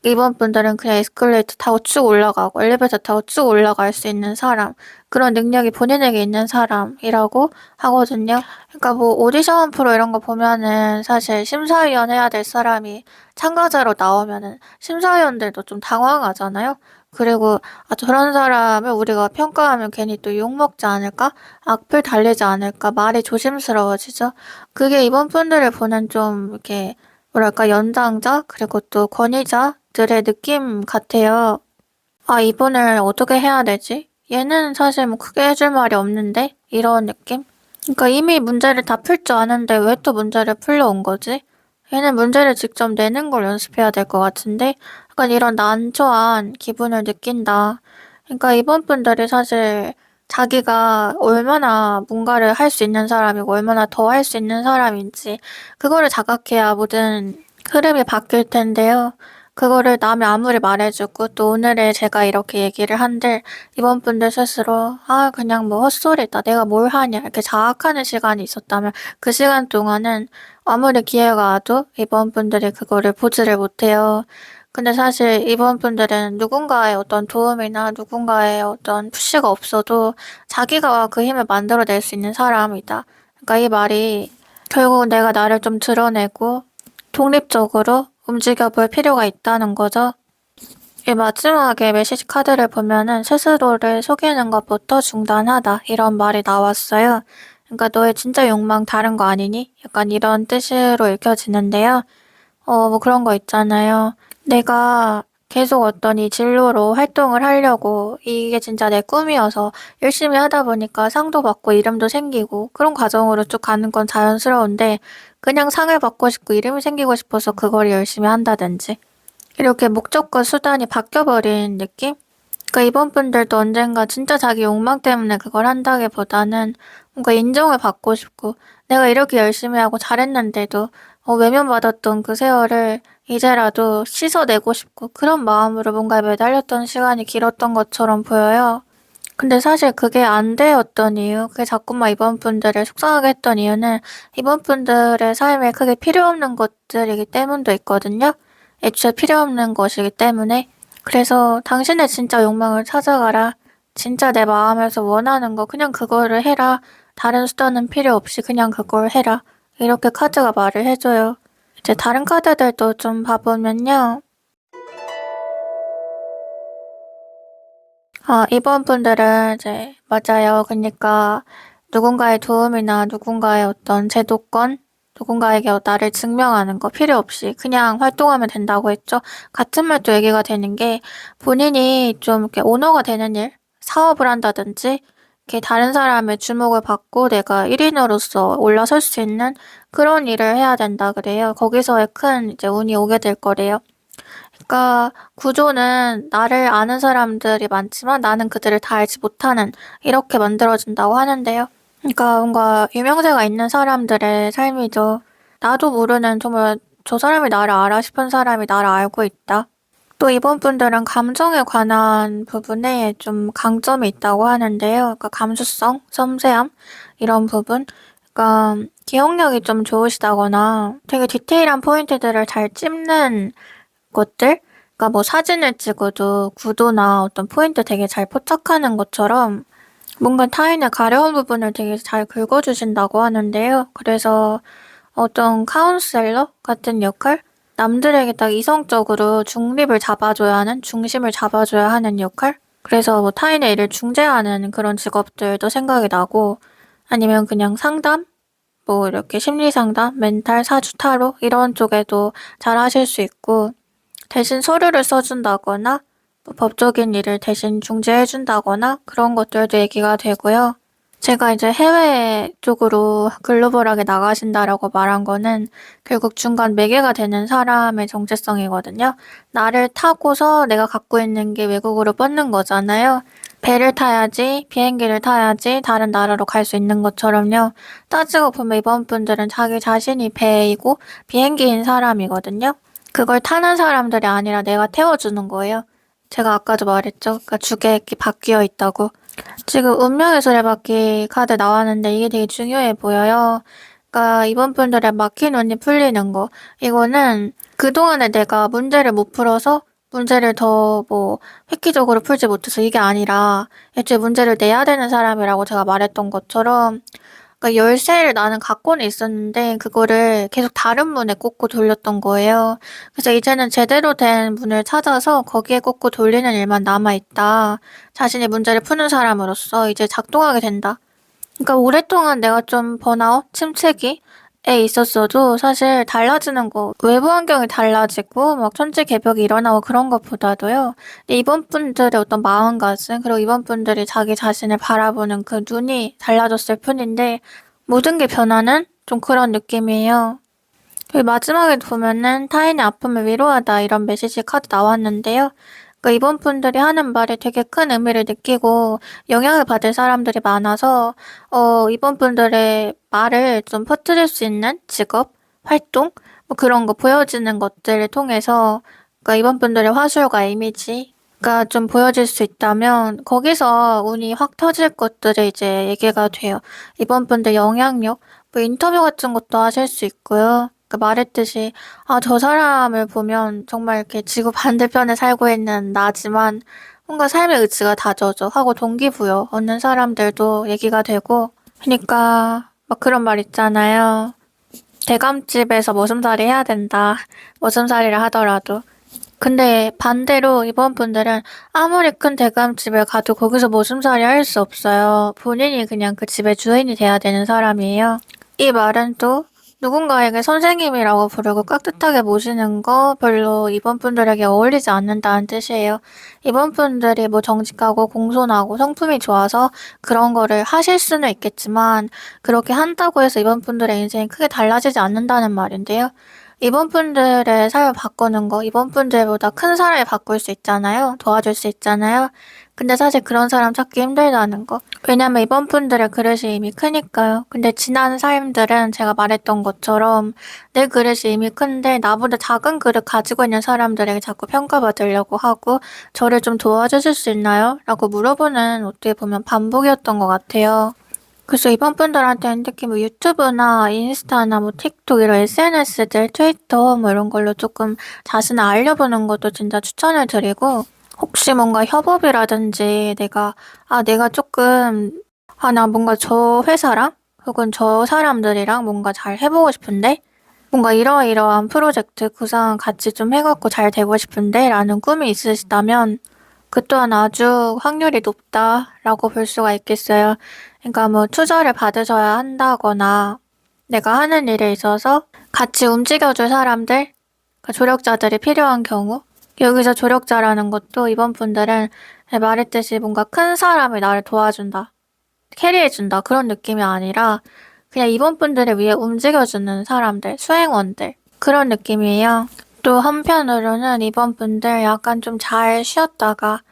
이번 분들은 그냥 에스컬레이터 타고 쭉 올라가고 엘리베이터 타고 쭉 올라갈 수 있는 사람, 그런 능력이 본인에게 있는 사람이라고 하거든요. 그러니까 오디션 프로 이런 거 보면은 사실 심사위원 해야 될 사람이 참가자로 나오면은 심사위원들도 좀 당황하잖아요. 그리고 저런 사람을 우리가 평가하면 괜히 또 욕먹지 않을까? 악플 달리지 않을까? 말이 조심스러워지죠. 그게 이번 분들을 보는 좀 이렇게 뭐랄까 연장자 그리고 또 권위자들의 느낌 같아요. 이분을 어떻게 해야 되지? 얘는 사실 크게 해줄 말이 없는데? 이런 느낌? 그러니까 이미 문제를 다 풀 줄 아는데 왜 또 문제를 풀러 온 거지? 얘는 문제를 직접 내는 걸 연습해야 될 것 같은데? 약간 이런 난처한 기분을 느낀다. 그러니까 이번 분들이 사실 자기가 얼마나 뭔가를 할 수 있는 사람이고 얼마나 더 할 수 있는 사람인지 그거를 자각해야 모든 흐름이 바뀔 텐데요. 그거를 남이 아무리 말해주고 또 오늘의 제가 이렇게 얘기를 한들 이번 분들 스스로 그냥 헛소리다 내가 뭘 하냐 이렇게 자학하는 시간이 있었다면 그 시간 동안은 아무리 기회가 와도 이번 분들이 그거를 보지를 못해요. 근데 사실 이번 분들은 누군가의 어떤 도움이나 누군가의 어떤 푸시가 없어도 자기가 그 힘을 만들어낼 수 있는 사람이다. 그러니까 이 말이 결국 내가 나를 좀 드러내고 독립적으로 움직여 볼 필요가 있다는 거죠. 이 마지막에 메시지 카드를 보면은 스스로를 속이는 것부터 중단하다 이런 말이 나왔어요. 그러니까 너의 진짜 욕망 다른 거 아니니? 약간 이런 뜻으로 읽혀지는데요. 그런 거 있잖아요. 내가 계속 어떤 이 진로로 활동을 하려고 이게 진짜 내 꿈이어서 열심히 하다 보니까 상도 받고 이름도 생기고 그런 과정으로 쭉 가는 건 자연스러운데 그냥 상을 받고 싶고 이름이 생기고 싶어서 그걸 열심히 한다든지 이렇게 목적과 수단이 바뀌어버린 느낌? 그러니까 이번 분들도 언젠가 진짜 자기 욕망 때문에 그걸 한다기보다는 뭔가 인정을 받고 싶고 내가 이렇게 열심히 하고 잘했는데도 외면받았던 그 세월을 이제라도 씻어내고 싶고 그런 마음으로 뭔가에 매달렸던 시간이 길었던 것처럼 보여요. 근데 사실 그게 안 되었던 이유, 그게 자꾸만 이번 분들을 속상하게 했던 이유는 이번 분들의 삶에 크게 필요 없는 것들이기 때문도 있거든요. 애초에 필요 없는 것이기 때문에. 그래서 당신의 진짜 욕망을 찾아가라. 진짜 내 마음에서 원하는 거 그냥 그거를 해라. 다른 수단은 필요 없이 그냥 그걸 해라. 이렇게 카드가 말을 해줘요. 이제 다른 카드들도 좀 봐보면요. 이번 분들은 이제 맞아요. 그러니까 누군가의 도움이나 누군가의 어떤 제도권, 누군가에게 나를 증명하는 거 필요 없이 그냥 활동하면 된다고 했죠. 같은 말도 얘기가 되는 게 본인이 좀 이렇게 오너가 되는 일, 사업을 한다든지 이렇게 다른 사람의 주목을 받고 내가 1인으로서 올라설 수 있는 그런 일을 해야 된다 그래요. 거기서의 큰 이제 운이 오게 될 거래요. 그러니까 구조는 나를 아는 사람들이 많지만 나는 그들을 다 알지 못하는 이렇게 만들어진다고 하는데요. 그러니까 뭔가 유명세가 있는 사람들의 삶이죠. 나도 모르는 정말 저 사람이 나를 알아 싶은 사람이 나를 알고 있다. 또 이번 분들은 감정에 관한 부분에 좀 강점이 있다고 하는데요. 그러니까 감수성, 섬세함 이런 부분. 그러니까 기억력이 좀 좋으시다거나 되게 디테일한 포인트들을 잘 찝는 것들? 그러니까 사진을 찍어도 구도나 어떤 포인트 되게 잘 포착하는 것처럼 뭔가 타인의 가려운 부분을 되게 잘 긁어주신다고 하는데요. 그래서 어떤 카운셀러 같은 역할? 남들에게 딱 이성적으로 중립을 잡아줘야 하는, 중심을 잡아줘야 하는 역할? 그래서 뭐 타인의 일을 중재하는 그런 직업들도 생각이 나고, 아니면 그냥 상담? 뭐 이렇게 심리 상담, 멘탈, 사주 타로 이런 쪽에도 잘 하실 수 있고, 대신 서류를 써준다거나 뭐 법적인 일을 대신 중재해준다거나 그런 것들도 얘기가 되고요. 제가 이제 해외 쪽으로 글로벌하게 나가신다라고 말한 거는 결국 중간 매개가 되는 사람의 정체성이거든요. 나를 타고서 내가 갖고 있는 게 외국으로 뻗는 거잖아요. 배를 타야지, 비행기를 타야지 다른 나라로 갈 수 있는 것처럼요. 따지고 보면 이번 분들은 자기 자신이 배이고 비행기인 사람이거든요. 그걸 타는 사람들이 아니라 내가 태워주는 거예요. 제가 아까도 말했죠. 그러니까 주객이 바뀌어 있다고. 지금 운명의 수레바퀴 카드 나왔는데 이게 되게 중요해 보여요. 그러니까 이번 분들의 막힌 운이 풀리는 거. 이거는 그동안에 내가 문제를 못 풀어서 문제를 더 획기적으로 풀지 못해서 이게 아니라 애초에 문제를 내야 되는 사람이라고 제가 말했던 것처럼, 그러니까 열쇠를 나는 갖고는 있었는데 그거를 계속 다른 문에 꽂고 돌렸던 거예요. 그래서 이제는 제대로 된 문을 찾아서 거기에 꽂고 돌리는 일만 남아있다. 자신이 문제를 푸는 사람으로서 이제 작동하게 된다. 그러니까 오랫동안 내가 좀 번아웃, 침체기에 있었어도 사실 달라지는 거, 외부 환경이 달라지고 막 천지개벽이 일어나고 그런 것보다도요. 근데 이번 분들의 어떤 마음가짐, 그리고 이번 분들이 자기 자신을 바라보는 그 눈이 달라졌을 뿐인데 모든 게 변하는 좀 그런 느낌이에요. 그리고 마지막에 보면은 타인의 아픔을 위로하다 이런 메시지 카드 나왔는데요. 그러니까 이번 분들이 하는 말에 되게 큰 의미를 느끼고 영향을 받을 사람들이 많아서 이번 분들의 말을 좀 퍼뜨릴 수 있는 직업, 활동, 뭐 그런 거 보여지는 것들을 통해서, 그러니까 이번 분들의 화술과 이미지가 좀 보여질 수 있다면 거기서 운이 확 터질 것들이 이제 얘기가 돼요. 이번 분들 영향력, 뭐 인터뷰 같은 것도 하실 수 있고요. 그 말했듯이 저 사람을 보면 정말 이렇게 지구 반대편에 살고 있는 나지만 뭔가 삶의 의지가 다져져 하고 동기부여 얻는 사람들도 얘기가 되고, 그러니까 막 그런 말 있잖아요. 대감집에서 머슴살이 해야 된다. 머슴살이를 하더라도. 근데 반대로 이번 분들은 아무리 큰 대감집에 가도 거기서 머슴살이 할 수 없어요. 본인이 그냥 그 집의 주인이 돼야 되는 사람이에요. 이 말은 또 누군가에게 선생님이라고 부르고 깍듯하게 모시는 거 별로 이번 분들에게 어울리지 않는다는 뜻이에요. 이번 분들이 뭐 정직하고 공손하고 성품이 좋아서 그런 거를 하실 수는 있겠지만 그렇게 한다고 해서 이번 분들의 인생이 크게 달라지지 않는다는 말인데요. 이번 분들의 삶을 바꾸는 거, 이번 분들보다 큰 사람을 바꿀 수 있잖아요. 도와줄 수 있잖아요. 근데 사실 그런 사람 찾기 힘들다는 거. 왜냐면 이번 분들의 그릇이 이미 크니까요. 근데 지난 삶들은 제가 말했던 것처럼 내 그릇이 이미 큰데 나보다 작은 그릇 가지고 있는 사람들에게 자꾸 평가받으려고 하고 저를 좀 도와주실 수 있나요? 라고 물어보는 어떻게 보면 반복이었던 것 같아요. 그래서 이번 분들한테는 특히 뭐 유튜브나 인스타나 뭐 틱톡 이런 SNS들, 트위터 뭐 이런 걸로 조금 자신을 알려보는 것도 진짜 추천을 드리고, 혹시 뭔가 협업이라든지 내가 조금, 나 뭔가 저 회사랑 혹은 저 사람들이랑 뭔가 잘 해보고 싶은데, 뭔가 이러이러한 프로젝트 구상 같이 좀 해갖고 잘 되고 싶은데 라는 꿈이 있으시다면 그 또한 아주 확률이 높다라고 볼 수가 있겠어요. 그러니까 뭐 투자를 받으셔야 한다거나 내가 하는 일에 있어서 같이 움직여줄 사람들, 그러니까 조력자들이 필요한 경우, 여기서 조력자라는 것도 이번 분들은 말했듯이 뭔가 큰 사람이 나를 도와준다, 캐리해준다 그런 느낌이 아니라 그냥 이번 분들을 위해 움직여주는 사람들, 수행원들 그런 느낌이에요. 또 한편으로는 이번 분들 약간 좀 잘 쉬었다가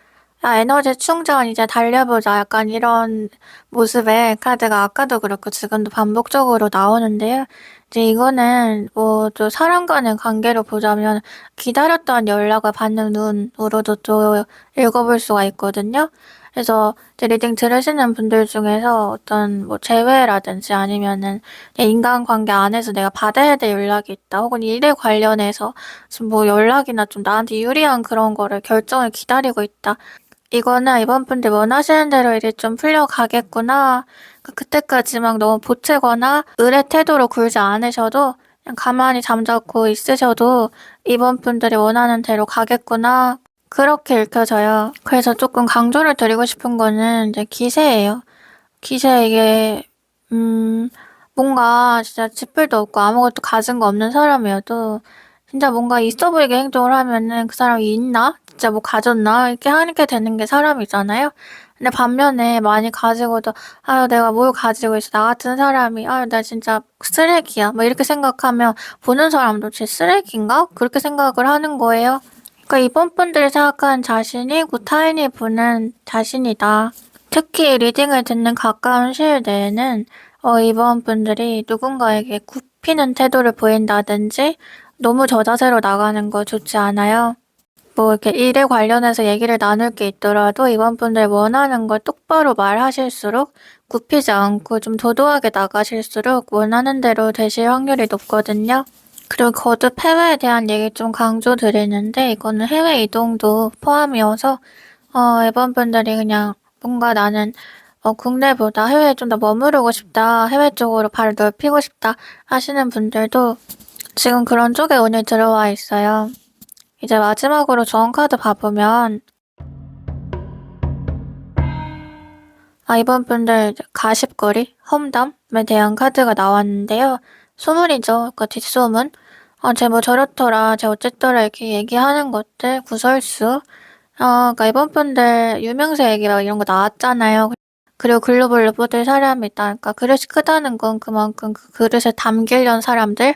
에너지 충전 이제 달려보자 약간 이런 모습의 카드가 아까도 그렇고 지금도 반복적으로 나오는데요. 이제 이거는 뭐 또 사람 간의 관계로 보자면 기다렸던 연락을 받는 눈으로도 또 읽어볼 수가 있거든요. 그래서 이제 리딩 들으시는 분들 중에서 어떤 뭐 재회라든지 아니면은 인간관계 안에서 내가 받아야 될 연락이 있다. 혹은 일에 관련해서 지금 뭐 연락이나 좀 나한테 유리한 그런 거를 결정을 기다리고 있다. 이거는 이번 분들 원하시는 대로 일이 좀 풀려가겠구나. 그때까지 막 너무 보채거나 의뢰 태도로 굴지 않으셔도 그냥 가만히 잠자코 있으셔도 이번 분들이 원하는 대로 가겠구나. 그렇게 읽혀져요. 그래서 조금 강조를 드리고 싶은 거는 이제 기세예요. 기세 이게 뭔가 진짜 지풀도 없고 아무것도 가진 거 없는 사람이어도 진짜 뭔가 있어 보이게 행동을 하면은 그 사람이 있나? 진짜 뭐 가졌나? 이렇게 하게 되는 게 사람이잖아요. 근데 반면에 많이 가지고도 아유 내가 뭘 가지고 있어 나 같은 사람이 아유 나 진짜 쓰레기야 뭐 이렇게 생각하면 보는 사람도 쟤 쓰레기인가? 그렇게 생각을 하는 거예요. 그러니까 이번 분들이 생각하는 자신이 그 타인이 보는 자신이다. 특히 리딩을 듣는 가까운 시일 내에는 이번 분들이 누군가에게 굽히는 태도를 보인다든지 너무 저자세로 나가는 거 좋지 않아요. 뭐 이렇게 일에 관련해서 얘기를 나눌 게 있더라도 이번 분들 원하는 걸 똑바로 말하실수록 굽히지 않고 좀 도도하게 나가실수록 원하는 대로 되실 확률이 높거든요. 그리고 거듭 해외에 대한 얘기 좀 강조드리는데 이거는 해외 이동도 포함이어서 이번 분들이 그냥 뭔가 나는 국내보다 해외에 좀 더 머무르고 싶다, 해외 쪽으로 발을 넓히고 싶다 하시는 분들도 지금 그런 쪽에 운이 들어와 있어요. 이제 마지막으로 좋은 카드 봐보면 이번 분들 가십거리, 험담에 대한 카드가 나왔는데요. 소문이죠. 그러니까 뒷소문. 쟤 뭐 저렇더라, 쟤 어쨌더라 이렇게 얘기하는 것들, 구설수. 그러니까 이번 분들 유명세 얘기 막 이런 거 나왔잖아요. 그리고 글로벌로 뻗을 사람이다. 그러니까 그릇이 크다는 건 그만큼 그 그릇에 담기려는 사람들,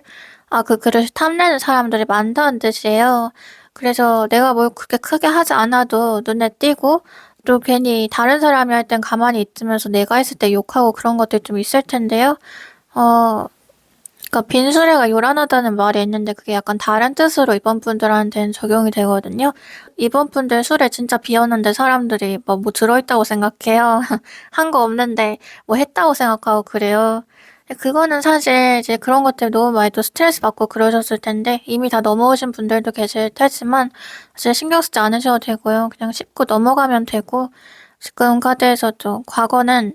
그 그릇을 탐내는 사람들이 많다는 뜻이에요. 그래서 내가 뭘 그렇게 크게 하지 않아도 눈에 띄고 또 괜히 다른 사람이 할 땐 가만히 있으면서 내가 했을 때 욕하고 그런 것들 좀 있을 텐데요. 그러니까 빈수레가 요란하다는 말이 있는데 그게 약간 다른 뜻으로 이번 분들한테는 적용이 되거든요. 이번 분들 술에 진짜 비었는데 사람들이 뭐 들어있다고 생각해요. 한 거 없는데 뭐 했다고 생각하고 그래요. 그거는 사실 이제 그런 것들 너무 많이 또 스트레스 받고 그러셨을 텐데 이미 다 넘어오신 분들도 계실 테지만 사실 신경 쓰지 않으셔도 되고요. 그냥 짚고 넘어가면 되고 지금 카드에서도 과거는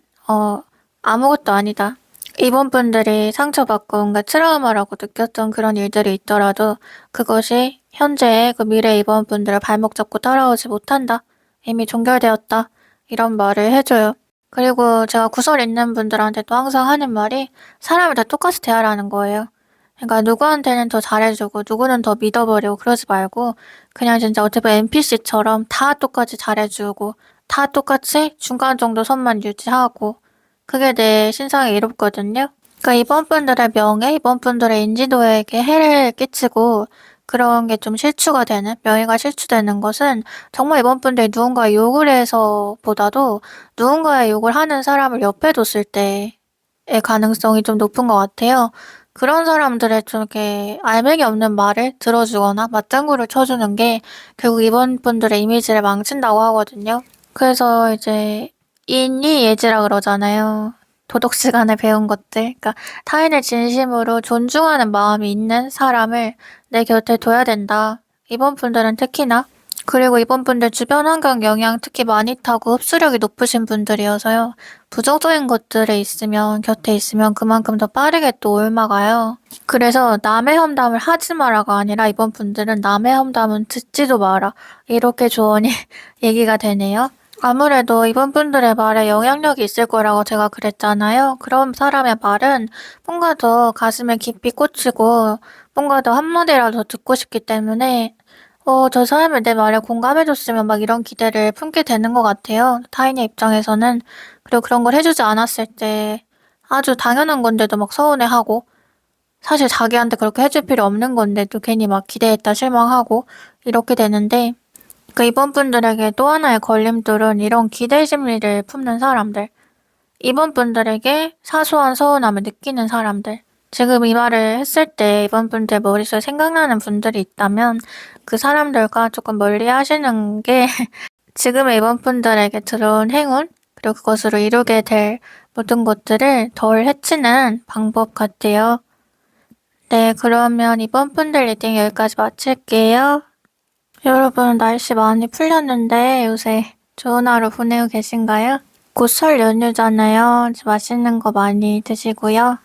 아무것도 아니다. 이번 분들이 상처받고 뭔가 트라우마라고 느꼈던 그런 일들이 있더라도 그것이 현재의 그 미래 이번 분들을 발목 잡고 따라오지 못한다. 이미 종결되었다. 이런 말을 해줘요. 그리고 제가 구설 있는 분들한테도 항상 하는 말이 사람을 다 똑같이 대하라는 거예요. 그러니까 누구한테는 더 잘해주고 누구는 더 믿어버리고 그러지 말고 그냥 진짜 어차피 NPC처럼 다 똑같이 잘해주고 다 똑같이 중간 정도 선만 유지하고 그게 내 신상에 이롭거든요. 그러니까 이번 분들의 명예, 이번 분들의 인지도에게 해를 끼치고 그런 게 좀 실추가 되는, 명예가 실추되는 것은 정말 이번 분들이 누군가 욕을 해서보다도 누군가의 욕을 하는 사람을 옆에 뒀을 때의 가능성이 좀 높은 것 같아요. 그런 사람들의 좀 이렇게 알맹이 없는 말을 들어주거나 맞장구를 쳐주는 게 결국 이번 분들의 이미지를 망친다고 하거든요. 그래서 이제 인이예지라 그러잖아요. 도덕 시간에 배운 것들. 그러니까 타인을 진심으로 존중하는 마음이 있는 사람을 내 곁에 둬야 된다. 이번 분들은 특히나. 그리고 이번 분들 주변 환경 영향 특히 많이 타고 흡수력이 높으신 분들이어서요. 부정적인 것들에 있으면, 곁에 있으면 그만큼 더 빠르게 또 옮아가요. 그래서 남의 험담을 하지 마라가 아니라 이번 분들은 남의 험담은 듣지도 마라. 이렇게 조언이 얘기가 되네요. 아무래도 이번 분들의 말에 영향력이 있을 거라고 제가 그랬잖아요. 그런 사람의 말은 뭔가 더 가슴에 깊이 꽂히고 뭔가 더 한마디라도 듣고 싶기 때문에 저 사람이 내 말에 공감해줬으면 막 이런 기대를 품게 되는 것 같아요. 타인의 입장에서는. 그리고 그런 걸 해주지 않았을 때 아주 당연한 건데도 막 서운해하고 사실 자기한테 그렇게 해줄 필요 없는 건데도 괜히 막 기대했다 실망하고 이렇게 되는데 이번 분들에게 또 하나의 걸림돌은 이런 기대 심리를 품는 사람들. 이번 분들에게 사소한 서운함을 느끼는 사람들. 지금 이 말을 했을 때 이번 분들 머릿속에 생각나는 분들이 있다면 그 사람들과 조금 멀리 하시는 게 지금의 이번 분들에게 들어온 행운, 그리고 그것으로 이루게 될 모든 것들을 덜 해치는 방법 같아요. 네, 그러면 이번 분들 리딩 여기까지 마칠게요. 여러분, 날씨 많이 풀렸는데 요새 좋은 하루 보내고 계신가요? 곧 설 연휴잖아요. 맛있는 거 많이 드시고요.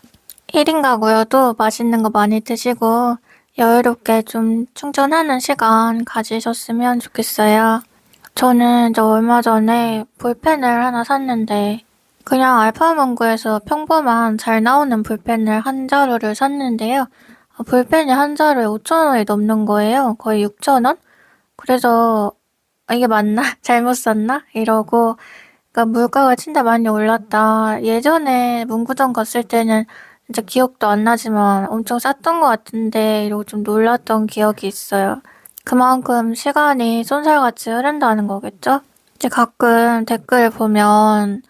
1인 가구여도 맛있는 거 많이 드시고 여유롭게 좀 충전하는 시간 가지셨으면 좋겠어요. 저는 이제 얼마 전에 볼펜을 하나 샀는데 그냥 알파문고에서 평범한 잘 나오는 볼펜을 한 자루를 샀는데요. 볼펜이 한 자루에 5,000원이 넘는 거예요. 거의 6,000원? 그래서 이게 맞나? 잘못 샀나? 이러고 그러니까 물가가 진짜 많이 올랐다. 예전에 문구점 갔을 때는 진짜 기억도 안 나지만 엄청 쌌던 것 같은데 이러고 좀 놀랐던 기억이 있어요. 그만큼 시간이 쏜살같이 흐른다는 거겠죠? 이제 가끔 댓글 보면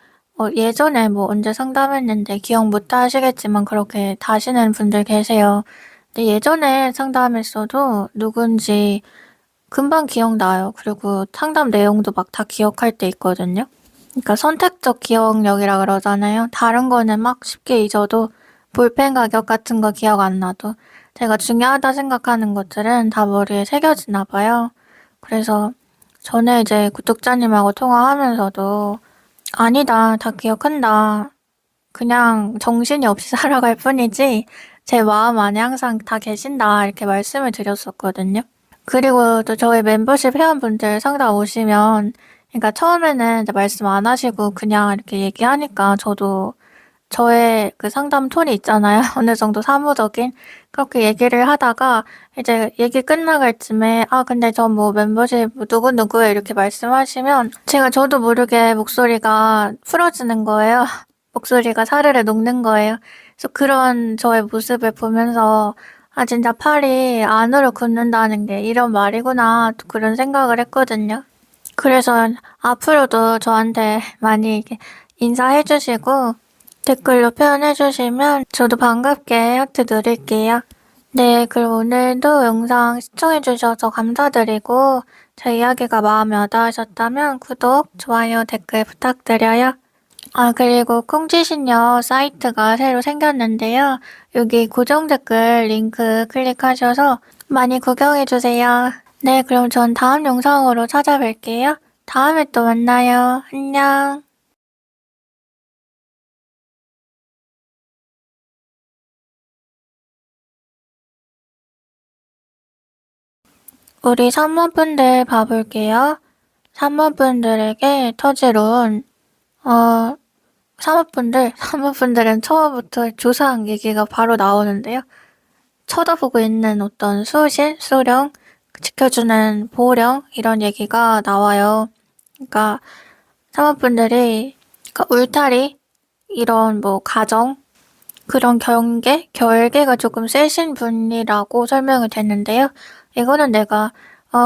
예전에 뭐 언제 상담했는데 기억 못 하시겠지만 그렇게 다시는 분들 계세요. 근데 예전에 상담했어도 누군지 금방 기억나요. 그리고 상담 내용도 막 다 기억할 때 있거든요. 그러니까 선택적 기억력이라 그러잖아요. 다른 거는 막 쉽게 잊어도 볼펜 가격 같은 거 기억 안 나도 제가 중요하다 생각하는 것들은 다 머리에 새겨지나 봐요. 그래서 전에 이제 구독자님하고 통화하면서도 아니다, 다 기억한다. 그냥 정신이 없이 살아갈 뿐이지 제 마음 안에 항상 다 계신다 이렇게 말씀을 드렸었거든요. 그리고 또 저희 멤버십 회원분들 상담 오시면 그러니까 처음에는 이제 말씀 안 하시고 그냥 이렇게 얘기하니까 저도 저의 그 상담 톤이 있잖아요. 어느 정도 사무적인 그렇게 얘기를 하다가 이제 얘기 끝나갈 쯤에 근데 저 뭐 멤버십 누구누구에 이렇게 말씀하시면 제가 저도 모르게 목소리가 풀어지는 거예요. 목소리가 사르르 녹는 거예요. 그래서 그런 저의 모습을 보면서 진짜 팔이 안으로 굽는다는 게 이런 말이구나 또 그런 생각을 했거든요. 그래서 앞으로도 저한테 많이 이렇게 인사해 주시고 댓글로 표현해 주시면 저도 반갑게 하트 누릴게요. 네, 그럼 오늘도 영상 시청해 주셔서 감사드리고 제 이야기가 마음에 와닿으셨다면 구독, 좋아요, 댓글 부탁드려요. 그리고 콩지신녀 사이트가 새로 생겼는데요. 여기 고정 댓글 링크 클릭하셔서 많이 구경해주세요. 네, 그럼 전 다음 영상으로 찾아뵐게요. 다음에 또 만나요. 안녕. 우리 산모분들 봐볼게요. 산모분들에게 터지론, 어, 산모분들은 처음부터 조상 얘기가 바로 나오는데요. 쳐다보고 있는 어떤 수호신, 수령, 지켜주는 보호령 이런 얘기가 나와요. 그러니까 사모분들이 그러니까 울타리 이런 뭐 가정 그런 결계가 조금 세신 분이라고 설명이 됐는데요. 이거는 내가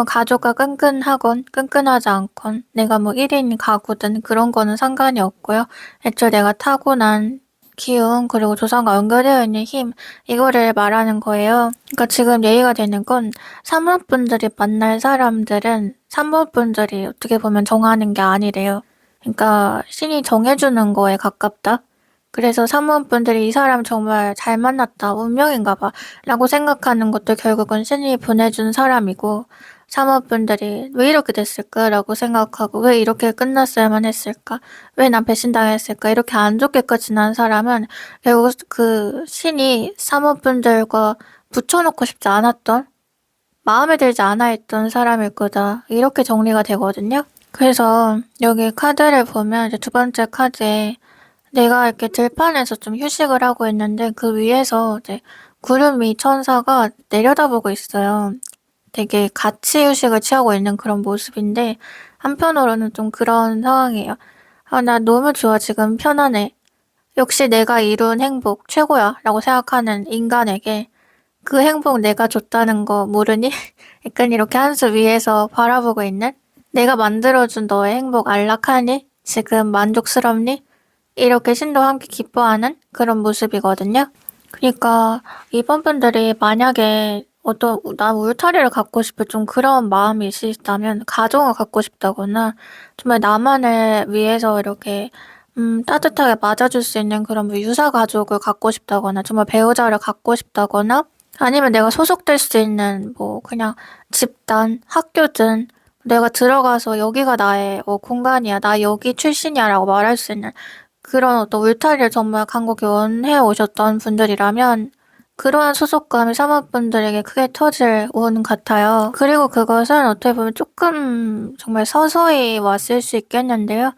가족과 끈끈하건 끈끈하지 않건 내가 뭐 1인 가구든 그런 거는 상관이 없고요. 애초에 내가 타고난 기운 그리고 조상과 연결되어 있는 힘 이거를 말하는 거예요. 그러니까 지금 얘기가 되는 건 산모분들이 만날 사람들은 산모분들이 어떻게 보면 정하는 게 아니래요. 그러니까 신이 정해주는 거에 가깝다. 그래서 사무원분들이 이 사람 정말 잘 만났다, 운명인가 봐 라고 생각하는 것도 결국은 신이 보내준 사람이고 사무원분들이 왜 이렇게 됐을까 라고 생각하고 왜 이렇게 끝났어야만 했을까, 왜 난 배신당했을까 이렇게 안 좋게까지 지난 사람은 결국 그 신이 사무원분들과 붙여놓고 싶지 않았던, 마음에 들지 않아 했던 사람일 거다 이렇게 정리가 되거든요. 그래서 여기 카드를 보면 이제 두 번째 카드에 내가 이렇게 들판에서 좀 휴식을 하고 있는데 그 위에서 이제 구름 위 천사가 내려다보고 있어요. 되게 같이 휴식을 취하고 있는 그런 모습인데 한편으로는 좀 그런 상황이에요. 나 너무 좋아. 지금 편안해. 역시 내가 이룬 행복 최고야 라고 생각하는 인간에게 그 행복 내가 줬다는 거 모르니? 약간 이렇게 한수 위에서 바라보고 있는 내가 만들어준 너의 행복 안락하니? 지금 만족스럽니? 이렇게 신도 함께 기뻐하는 그런 모습이거든요. 그러니까 이번 분들이 만약에 난 울타리를 갖고 싶을 좀 그런 마음이 있으시다면 가정을 갖고 싶다거나 정말 나만을 위해서 이렇게 따뜻하게 맞아줄 수 있는 그런 뭐 유사 가족을 갖고 싶다거나 정말 배우자를 갖고 싶다거나 아니면 내가 소속될 수 있는 뭐 그냥 집단, 학교든 내가 들어가서 여기가 나의 공간이야, 나 여기 출신이야 라고 말할 수 있는 그런 어떤 울타리를 정말 간곡히 원해 오셨던 분들이라면 그러한 소속감이 사모분들에게 크게 터질 운 같아요. 그리고 그것은 어떻게 보면 조금 정말 서서히 왔을 수 있겠는데요.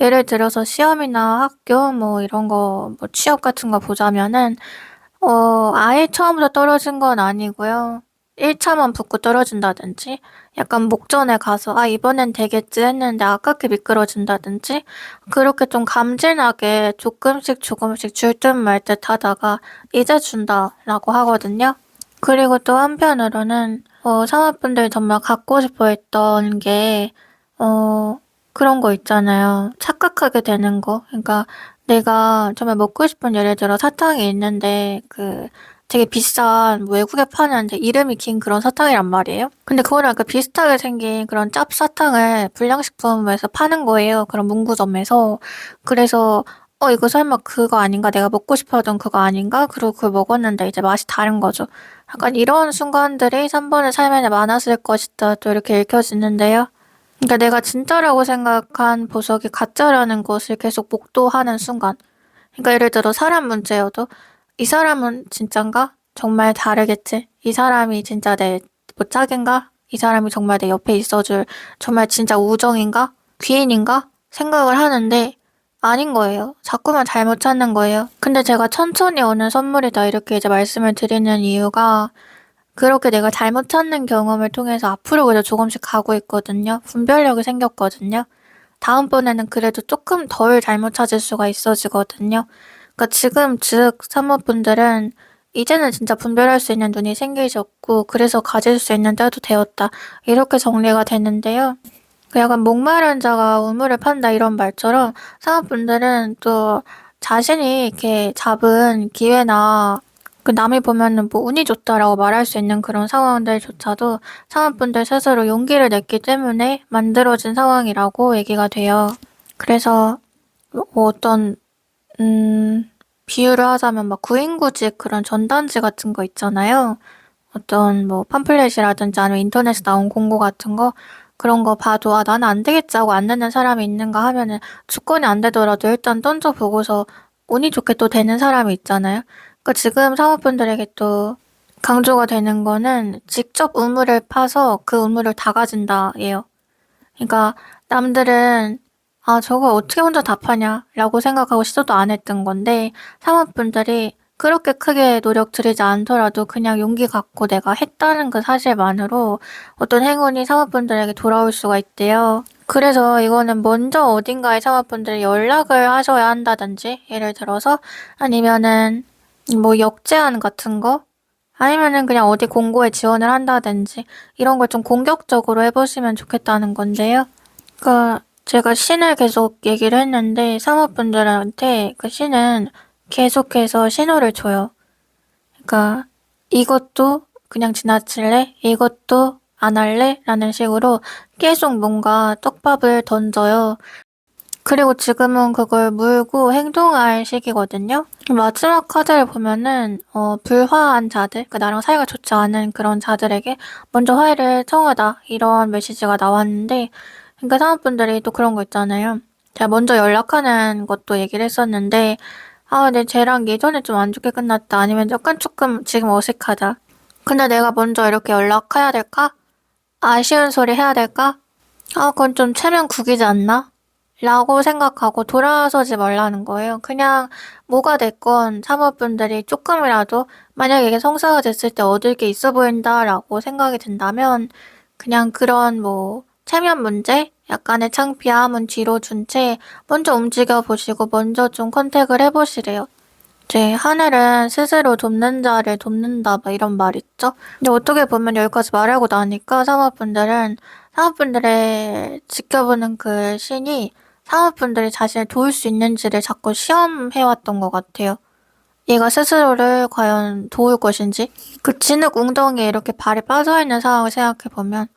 예를 들어서 시험이나 학교 뭐 이런 거, 뭐 취업 같은 거 보자면은 아예 처음부터 떨어진 건 아니고요. 1차만 붙고 떨어진다든지, 약간 목전에 가서, 이번엔 되겠지 했는데 아깝게 미끄러진다든지, 그렇게 좀 감질나게 조금씩 조금씩 줄 듯 말 듯 하다가, 이제 준다라고 하거든요. 그리고 또 한편으로는, 사모분들이 정말 갖고 싶어 했던 게, 그런 거 있잖아요. 착각하게 되는 거. 그러니까, 내가 정말 먹고 싶은 예를 들어 사탕이 있는데 되게 비싼 외국에 파는 이름이 긴 그런 사탕이란 말이에요. 근데 그거랑 약간 비슷하게 생긴 그런 짭사탕을 불량식품에서 파는 거예요. 그런 문구점에서. 그래서 이거 설마 그거 아닌가? 내가 먹고 싶어하던 그거 아닌가? 그리고 그걸 먹었는데 이제 맛이 다른 거죠. 약간 이런 순간들이 3번의 삶에는 많았을 것이다. 또 이렇게 읽혀지는데요. 그러니까 내가 진짜라고 생각한 보석이 가짜라는 것을 계속 목도하는 순간. 그러니까 예를 들어 사람 문제여도 이 사람은 진짠가? 정말 다르겠지? 이 사람이 진짜 내 뭐 짝인가? 이 사람이 정말 내 옆에 있어줄 정말 진짜 우정인가? 귀인인가? 생각을 하는데 아닌 거예요. 자꾸만 잘못 찾는 거예요. 근데 제가 천천히 오는 선물이다 이렇게 이제 말씀을 드리는 이유가 그렇게 내가 잘못 찾는 경험을 통해서 앞으로 그래도 조금씩 가고 있거든요. 분별력이 생겼거든요. 다음번에는 그래도 조금 덜 잘못 찾을 수가 있어지거든요. 그러니까 지금 즉 사모분들은 이제는 진짜 분별할 수 있는 눈이 생기셨고 그래서 가질 수 있는 때도 되었다. 이렇게 정리가 되는데요. 그 약간 목마른 자가 우물을 판다 이런 말처럼 사모분들은 또 자신이 이렇게 잡은 기회나 그 남이 보면은 뭐 운이 좋다라고 말할 수 있는 그런 상황들조차도 사모분들 스스로 용기를 냈기 때문에 만들어진 상황이라고 얘기가 돼요. 그래서 뭐 어떤 비유를 하자면 막 구인구직 그런 전단지 같은 거 있잖아요. 어떤 뭐 팜플렛이라든지 아니면 인터넷에 나온 공고 같은 거 그런 거 봐도 나는 안 되겠지 하고 안 되는 사람이 있는가 하면은 주권이 안 되더라도 일단 던져보고서 운이 좋게 또 되는 사람이 있잖아요. 그러니까 지금 사모분들에게 또 강조가 되는 거는 직접 우물을 파서 그 우물을 다 가진다예요. 그러니까 남들은 저거 어떻게 혼자 다 파냐 라고 생각하고 시도도 안 했던 건데 사모분들이 그렇게 크게 노력 들이지 않더라도 그냥 용기 갖고 내가 했다는 그 사실만으로 어떤 행운이 사모분들에게 돌아올 수가 있대요. 그래서 이거는 먼저 어딘가에 사모분들이 연락을 하셔야 한다든지 예를 들어서 아니면은 뭐 역제안 같은 거 아니면은 그냥 어디 공고에 지원을 한다든지 이런 걸 좀 공격적으로 해보시면 좋겠다는 건데요. 그러니까 제가 신을 계속 얘기를 했는데 사모분들한테 그 신은 계속해서 신호를 줘요. 그러니까 이것도 그냥 지나칠래? 이것도 안 할래? 라는 식으로 계속 뭔가 떡밥을 던져요. 그리고 지금은 그걸 물고 행동할 시기거든요. 마지막 카드를 보면은 불화한 자들, 그 나랑 사이가 좋지 않은 그런 자들에게 먼저 화해를 청하다 이런 메시지가 나왔는데 그러니까 사모분들이 또 그런 거 있잖아요. 제가 먼저 연락하는 것도 얘기를 했었는데 근데 쟤랑 예전에 좀 안 좋게 끝났다 아니면 약간 조금 지금 어색하다. 근데 내가 먼저 이렇게 연락해야 될까? 아쉬운 소리 해야 될까? 그건 좀 체면 구기지 않나? 라고 생각하고 돌아서지 말라는 거예요. 그냥 뭐가 됐건 사모분들이 조금이라도 만약에 이게 성사가 됐을 때 얻을 게 있어 보인다라고 생각이 든다면 그냥 그런 뭐 체면 문제, 약간의 창피함은 뒤로 둔 채 먼저 움직여 보시고 먼저 좀 컨택을 해보시래요. 이제 하늘은 스스로 돕는 자를 돕는다 막 이런 말 있죠? 근데 어떻게 보면 여기까지 말하고 나니까 사모분들의 지켜보는 그 신이 사모분들이 자신을 도울 수 있는지를 자꾸 시험해왔던 것 같아요. 얘가 스스로를 과연 도울 것인지? 그 진흙 웅덩이에 이렇게 발이 빠져있는 상황을 생각해보면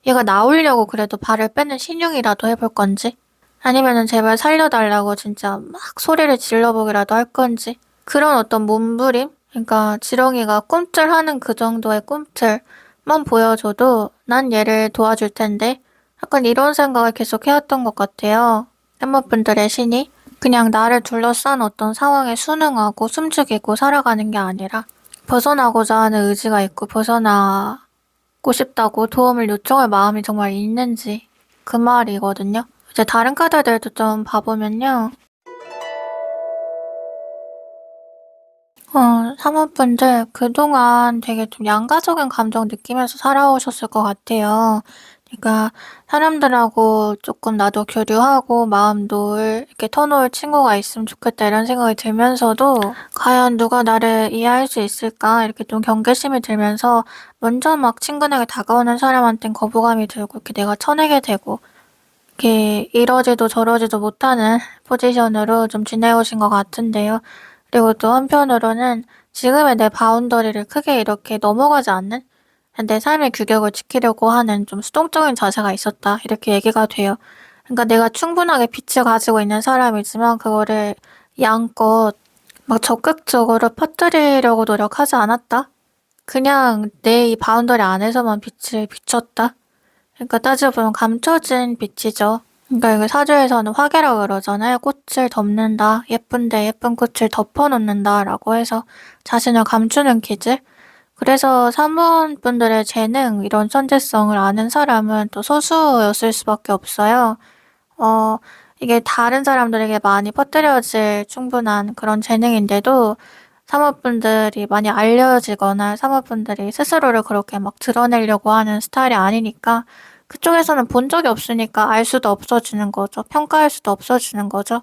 얘가 나오려고 그래도 발을 빼는 신용이라도 해볼 건지? 아니면은 제발 살려달라고 진짜 막 소리를 질러보기라도 할 건지? 그런 어떤 몸부림? 그러니까 지렁이가 꿈틀하는 그 정도의 꿈틀만 보여줘도 난 얘를 도와줄 텐데 약간 이런 생각을 계속 해왔던 것 같아요. 팬분들의 신이 그냥 나를 둘러싼 어떤 상황에 순응하고 숨죽이고 살아가는 게 아니라 벗어나고자 하는 의지가 있고 벗어나고 싶다고 도움을 요청할 마음이 정말 있는지 그 말이거든요. 이제 다른 카드들도 좀 봐보면요. 사모분들 그동안 되게 좀 양가적인 감정 느끼면서 살아오셨을 것 같아요. 그러니까 사람들하고 조금 나도 교류하고 마음도 이렇게 터놓을 친구가 있으면 좋겠다 이런 생각이 들면서도 과연 누가 나를 이해할 수 있을까 이렇게 좀 경계심이 들면서 먼저 막 친근하게 다가오는 사람한텐 거부감이 들고 이렇게 내가 쳐내게 되고 이렇게 이러지도 저러지도 못하는 포지션으로 좀 지내오신 것 같은데요. 그리고 또 한편으로는 지금의 내 바운더리를 크게 이렇게 넘어가지 않는 내 삶의 규격을 지키려고 하는 좀 수동적인 자세가 있었다. 이렇게 얘기가 돼요. 그러니까 내가 충분하게 빛을 가지고 있는 사람이지만 그거를 양껏 막 적극적으로 퍼뜨리려고 노력하지 않았다. 그냥 내 이 바운더리 안에서만 빛을 비췄다. 그러니까 따지고 보면 감춰진 빛이죠. 그러니까 이거 사주에서는 화개라고 그러잖아요. 꽃을 덮는다. 예쁜데 예쁜 꽃을 덮어놓는다 라고 해서 자신을 감추는 기질. 그래서 사모분들의 재능, 이런 천재성을 아는 사람은 또 소수였을 수밖에 없어요. 어, 이게 다른 사람들에게 많이 퍼뜨려질 충분한 그런 재능인데도 사모분들이 많이 알려지거나 사모분들이 스스로를 그렇게 막 드러내려고 하는 스타일이 아니니까 그쪽에서는 본 적이 없으니까 알 수도 없어지는 거죠. 평가할 수도 없어지는 거죠.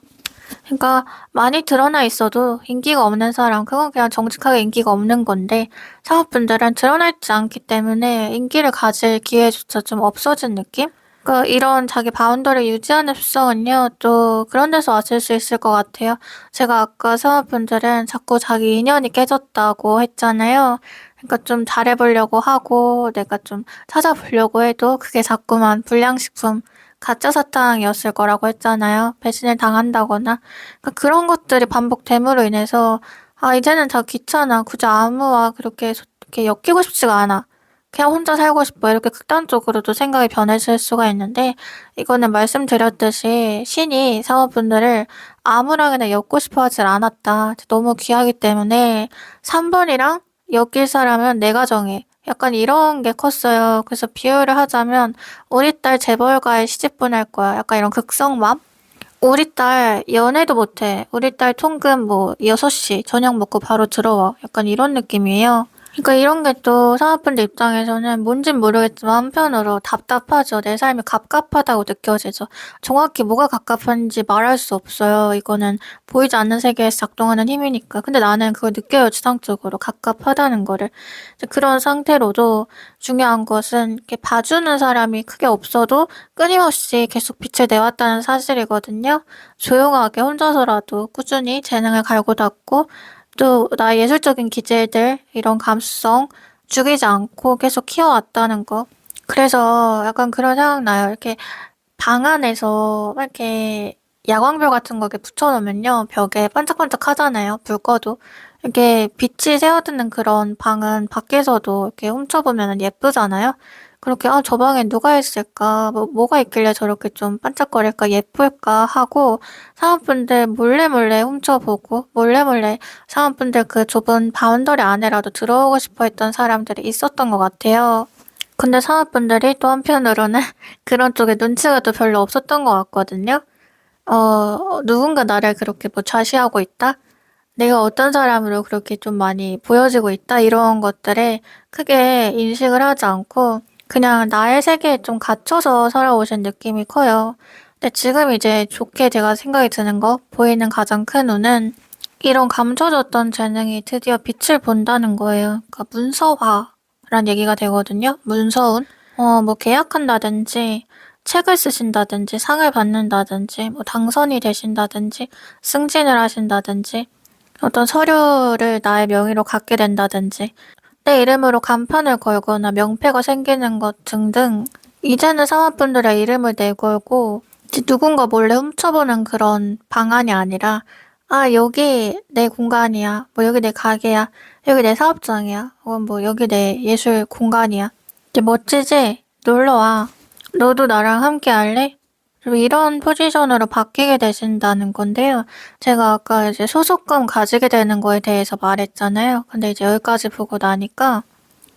그러니까 많이 드러나 있어도 인기가 없는 사람, 그건 그냥 정직하게 인기가 없는 건데 사모분들은 드러나 있지 않기 때문에 인기를 가질 기회조차 좀 없어진 느낌? 그러니까 이런 자기 바운더를 유지하는 습성은요, 또 그런 데서 왔을 수 있을 것 같아요. 제가 아까 사모분들은 자꾸 자기 인연이 깨졌다고 했잖아요. 그러니까 좀 잘해보려고 하고 내가 좀 찾아보려고 해도 그게 자꾸만 불량식품, 가짜 사탕이었을 거라고 했잖아요. 배신을 당한다거나. 그러니까 그런 것들이 반복됨으로 인해서 아, 이제는 다 귀찮아. 굳이 아무와 그렇게 이렇게 엮이고 싶지가 않아. 그냥 혼자 살고 싶어. 이렇게 극단적으로도 생각이 변했을 수가 있는데, 이거는 말씀드렸듯이 신이 사모분들을 아무랑이나 엮고 싶어 하질 않았다. 너무 귀하기 때문에 3번이랑 엮일 사람은 내가 정해. 약간 이런 게 컸어요. 그래서 비유를 하자면, 우리 딸 재벌가에 시집보낼 거야. 약간 이런 극성맘? 우리 딸 연애도 못해. 우리 딸 통금 뭐 6시 저녁 먹고 바로 들어와. 약간 이런 느낌이에요. 그러니까 이런 게 또 사모분들 입장에서는 뭔진 모르겠지만 한편으로 답답하죠. 내 삶이 갑갑하다고 느껴지죠. 정확히 뭐가 갑갑한지 말할 수 없어요. 이거는 보이지 않는 세계에서 작동하는 힘이니까. 근데 나는 그걸 느껴요. 지상적으로. 갑갑하다는 거를. 이제 그런 상태로도 중요한 것은 이렇게 봐주는 사람이 크게 없어도 끊임없이 계속 빛을 내왔다는 사실이거든요. 조용하게 혼자서라도 꾸준히 재능을 갈고 닦고 또 나의 예술적인 기질들, 이런 감수성 죽이지 않고 계속 키워왔다는 거. 그래서 약간 그런 생각 나요. 이렇게 방 안에서 이렇게 야광별 같은 거 이렇게 붙여놓으면요. 벽에 반짝반짝 하잖아요. 불 꺼도. 이렇게 빛이 새어드는 그런 방은 밖에서도 이렇게 훔쳐보면 예쁘잖아요. 그렇게, 아, 저 방에 누가 있을까? 뭐가 있길래 저렇게 좀 반짝거릴까? 예쁠까? 하고 사람분들 몰래 훔쳐보고 몰래 사람분들 그 좁은 바운더리 안에라도 들어오고 싶어 했던 사람들이 있었던 것 같아요. 근데 사람분들이 또 한편으로는 그런 쪽에 눈치가 또 별로 없었던 것 같거든요. 누군가 나를 그렇게 뭐 좌시하고 있다? 내가 어떤 사람으로 그렇게 좀 많이 보여지고 있다? 이런 것들에 크게 인식을 하지 않고 그냥 나의 세계에 좀 갇혀서 살아오신 느낌이 커요. 근데 지금 이제 좋게 제가 생각이 드는 거, 보이는 가장 큰 운은 이런 감춰졌던 재능이 드디어 빛을 본다는 거예요. 그러니까 문서화란 얘기가 되거든요. 문서운. 뭐 계약한다든지, 책을 쓰신다든지, 상을 받는다든지, 뭐 당선이 되신다든지, 승진을 하신다든지, 어떤 서류를 나의 명의로 갖게 된다든지, 내 이름으로 간판을 걸거나 명패가 생기는 것 등등, 이제는 사모분들의 이름을 내걸고 이제 누군가 몰래 훔쳐보는 그런 방안이 아니라 아, 여기 내 공간이야. 뭐 여기 내 가게야. 여기 내 사업장이야. 혹은 뭐 여기 내 예술 공간이야. 이제 멋지지? 놀러와. 너도 나랑 함께 할래? 좀 이런 포지션으로 바뀌게 되신다는 건데요. 제가 아까 이제 소속감 가지게 되는 거에 대해서 말했잖아요. 근데 이제 여기까지 보고 나니까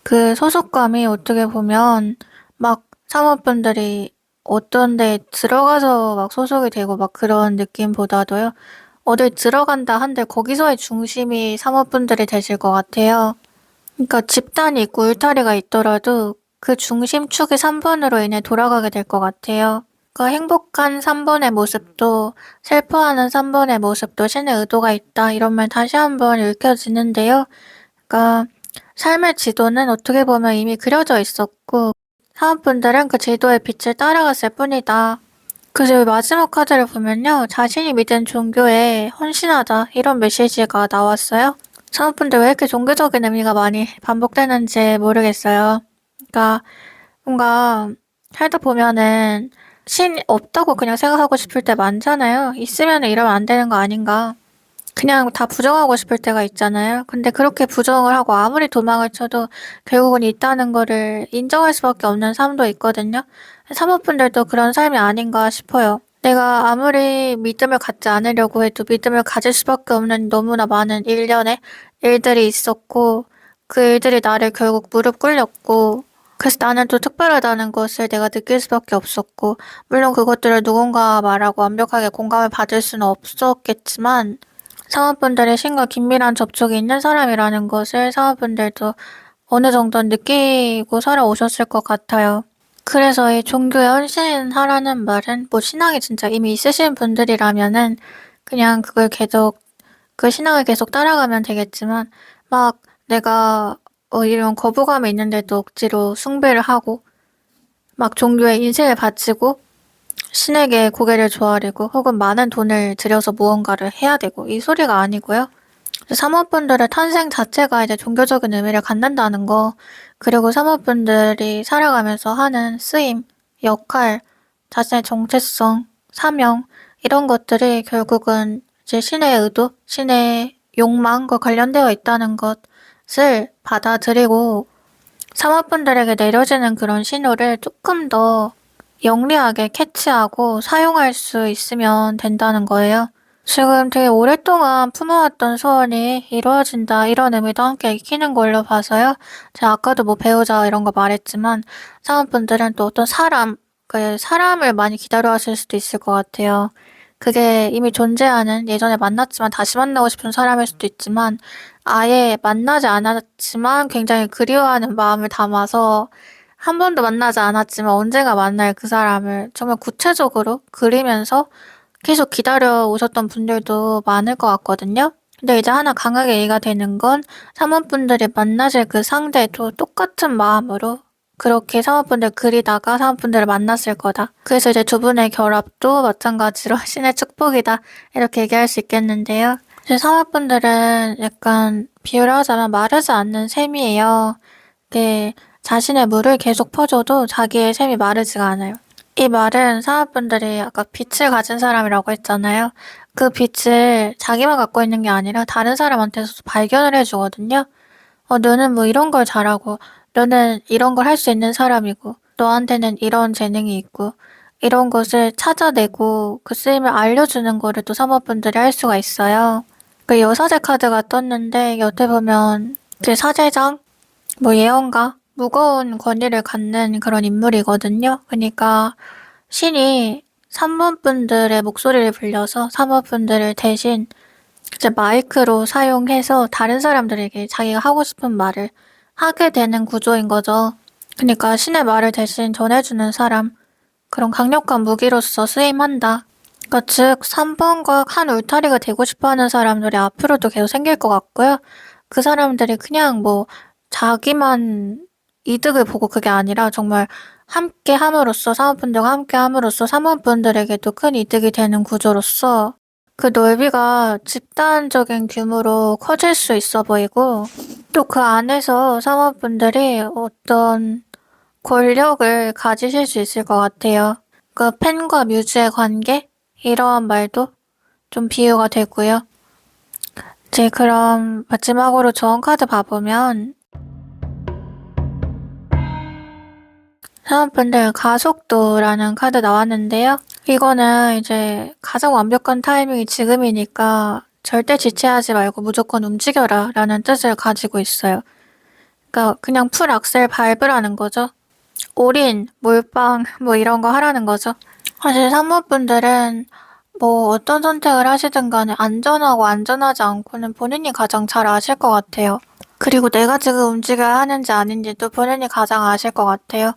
그 소속감이 어떻게 보면 막 사모분들이 어떤 데 들어가서 막 소속이 되고 막 그런 느낌보다도요. 어딜 들어간다 한들 거기서의 중심이 사모분들이 되실 것 같아요. 그러니까 집단이 있고 울타리가 있더라도 그 중심축이 3번으로 인해 돌아가게 될 것 같아요. 그 행복한 3번의 모습도 슬퍼하는 3번의 모습도 신의 의도가 있다 이런 말 다시 한번 읽혀지는데요. 그러니까 삶의 지도는 어떻게 보면 이미 그려져 있었고 사람분들은 그 지도의 빛을 따라갔을 뿐이다. 그래서 마지막 카드를 보면요. 자신이 믿은 종교에 헌신하자 이런 메시지가 나왔어요. 사람분들 왜 이렇게 종교적인 의미가 많이 반복되는지 모르겠어요. 그러니까 뭔가 살다 보면은 신 없다고 그냥 생각하고 싶을 때 많잖아요. 있으면 이러면 안 되는 거 아닌가. 그냥 다 부정하고 싶을 때가 있잖아요. 근데 그렇게 부정을 하고 아무리 도망을 쳐도 결국은 있다는 거를 인정할 수밖에 없는 삶도 있거든요. 사모분들도 그런 삶이 아닌가 싶어요. 내가 아무리 믿음을 갖지 않으려고 해도 믿음을 가질 수밖에 없는 너무나 많은 일련의 일들이 있었고 그 일들이 나를 결국 무릎 꿇렸고 그래서 나는 또 특별하다는 것을 내가 느낄 수밖에 없었고 물론 그것들을 누군가 말하고 완벽하게 공감을 받을 수는 없었겠지만 사모분들의 신과 긴밀한 접촉이 있는 사람이라는 것을 사모분들도 어느 정도는 느끼고 살아오셨을 것 같아요. 그래서 이 종교에 헌신하라는 말은 뭐 신앙이 진짜 이미 있으신 분들이라면은 그냥 그걸 계속 그 신앙을 계속 따라가면 되겠지만 막 내가 이런 거부감이 있는데도 억지로 숭배를 하고 막 종교에 인생을 바치고 신에게 고개를 조아리고 혹은 많은 돈을 들여서 무언가를 해야 되고 이 소리가 아니고요. 사모분들의 탄생 자체가 이제 종교적인 의미를 갖는다는 거, 그리고 사모분들이 살아가면서 하는 쓰임, 역할, 자신의 정체성, 사명, 이런 것들이 결국은 이제 신의 의도, 신의 욕망과 관련되어 있다는 것을 받아들이고 사모분들에게 내려지는 그런 신호를 조금 더 영리하게 캐치하고 사용할 수 있으면 된다는 거예요. 지금 되게 오랫동안 품어왔던 소원이 이루어진다 이런 의미도 함께 익히는 걸로 봐서요. 제가 아까도 뭐 배우자 이런 거 말했지만 사모분들은 또 어떤 사람, 그 사람을 많이 기다려 하실 수도 있을 것 같아요. 그게 이미 존재하는 예전에 만났지만 다시 만나고 싶은 사람일 수도 있지만 아예 만나지 않았지만 굉장히 그리워하는 마음을 담아서 한 번도 만나지 않았지만 언젠가 만날 그 사람을 정말 구체적으로 그리면서 계속 기다려 오셨던 분들도 많을 것 같거든요. 근데 이제 하나 강하게 얘기가 되는 건 사모분들이 만나실 그 상대도 똑같은 마음으로 그렇게 사모분들 그리다가 사모분들을 만났을 거다. 그래서 이제 두 분의 결합도 마찬가지로 신의 축복이다. 이렇게 얘기할 수 있겠는데요. 이제 사모분들은 약간 비유를 하자면 마르지 않는 샘이에요. 이게 자신의 물을 계속 퍼줘도 자기의 샘이 마르지가 않아요. 이 말은 사모분들이 아까 빛을 가진 사람이라고 했잖아요. 그 빛을 자기만 갖고 있는 게 아니라 다른 사람한테서도 발견을 해주거든요. 너는 뭐 이런 걸 잘하고, 너는 이런 걸 할 수 있는 사람이고, 너한테는 이런 재능이 있고, 이런 것을 찾아내고 그 쓰임을 알려주는 거를 또 사모분들이 할 수가 있어요. 그 여사제 카드가 떴는데, 이게 어떻게 보면 그 사제장, 뭐 예언가, 무거운 권위를 갖는 그런 인물이거든요. 그러니까 신이 산모분들의 목소리를 빌려서 산모분들을 대신 이제 마이크로 사용해서 다른 사람들에게 자기가 하고 싶은 말을 하게 되는 구조인 거죠. 그러니까 신의 말을 대신 전해주는 사람, 그런 강력한 무기로서 쓰임한다. 그러니까 즉 3번과 한 울타리가 되고 싶어하는 사람들이 앞으로도 계속 생길 것 같고요. 그 사람들이 그냥 뭐 자기만 이득을 보고 그게 아니라 정말 함께 함으로써 사모분들과 함께 함으로써 사모분들에게도 큰 이득이 되는 구조로서 그 넓이가 집단적인 규모로 커질 수 있어 보이고 또 그 안에서 사모분들이 어떤 권력을 가지실 수 있을 것 같아요. 그 팬과 뮤즈의 관계? 이러한 말도 좀 비유가 되고요. 이제 그럼 마지막으로 저온 카드 봐보면 사은분들 가속도라는 카드 나왔는데요. 이거는 이제 가장 완벽한 타이밍이 지금이니까 절대 지체하지 말고 무조건 움직여라 라는 뜻을 가지고 있어요. 그러니까 그냥 풀 악셀 밟으라는 거죠. 올인, 몰빵 뭐 이런 거 하라는 거죠. 사실 사모분들은 뭐 어떤 선택을 하시든 간에 안전하고 안전하지 않고는 본인이 가장 잘 아실 것 같아요. 그리고 내가 지금 움직여야 하는지 아닌지도 본인이 가장 아실 것 같아요.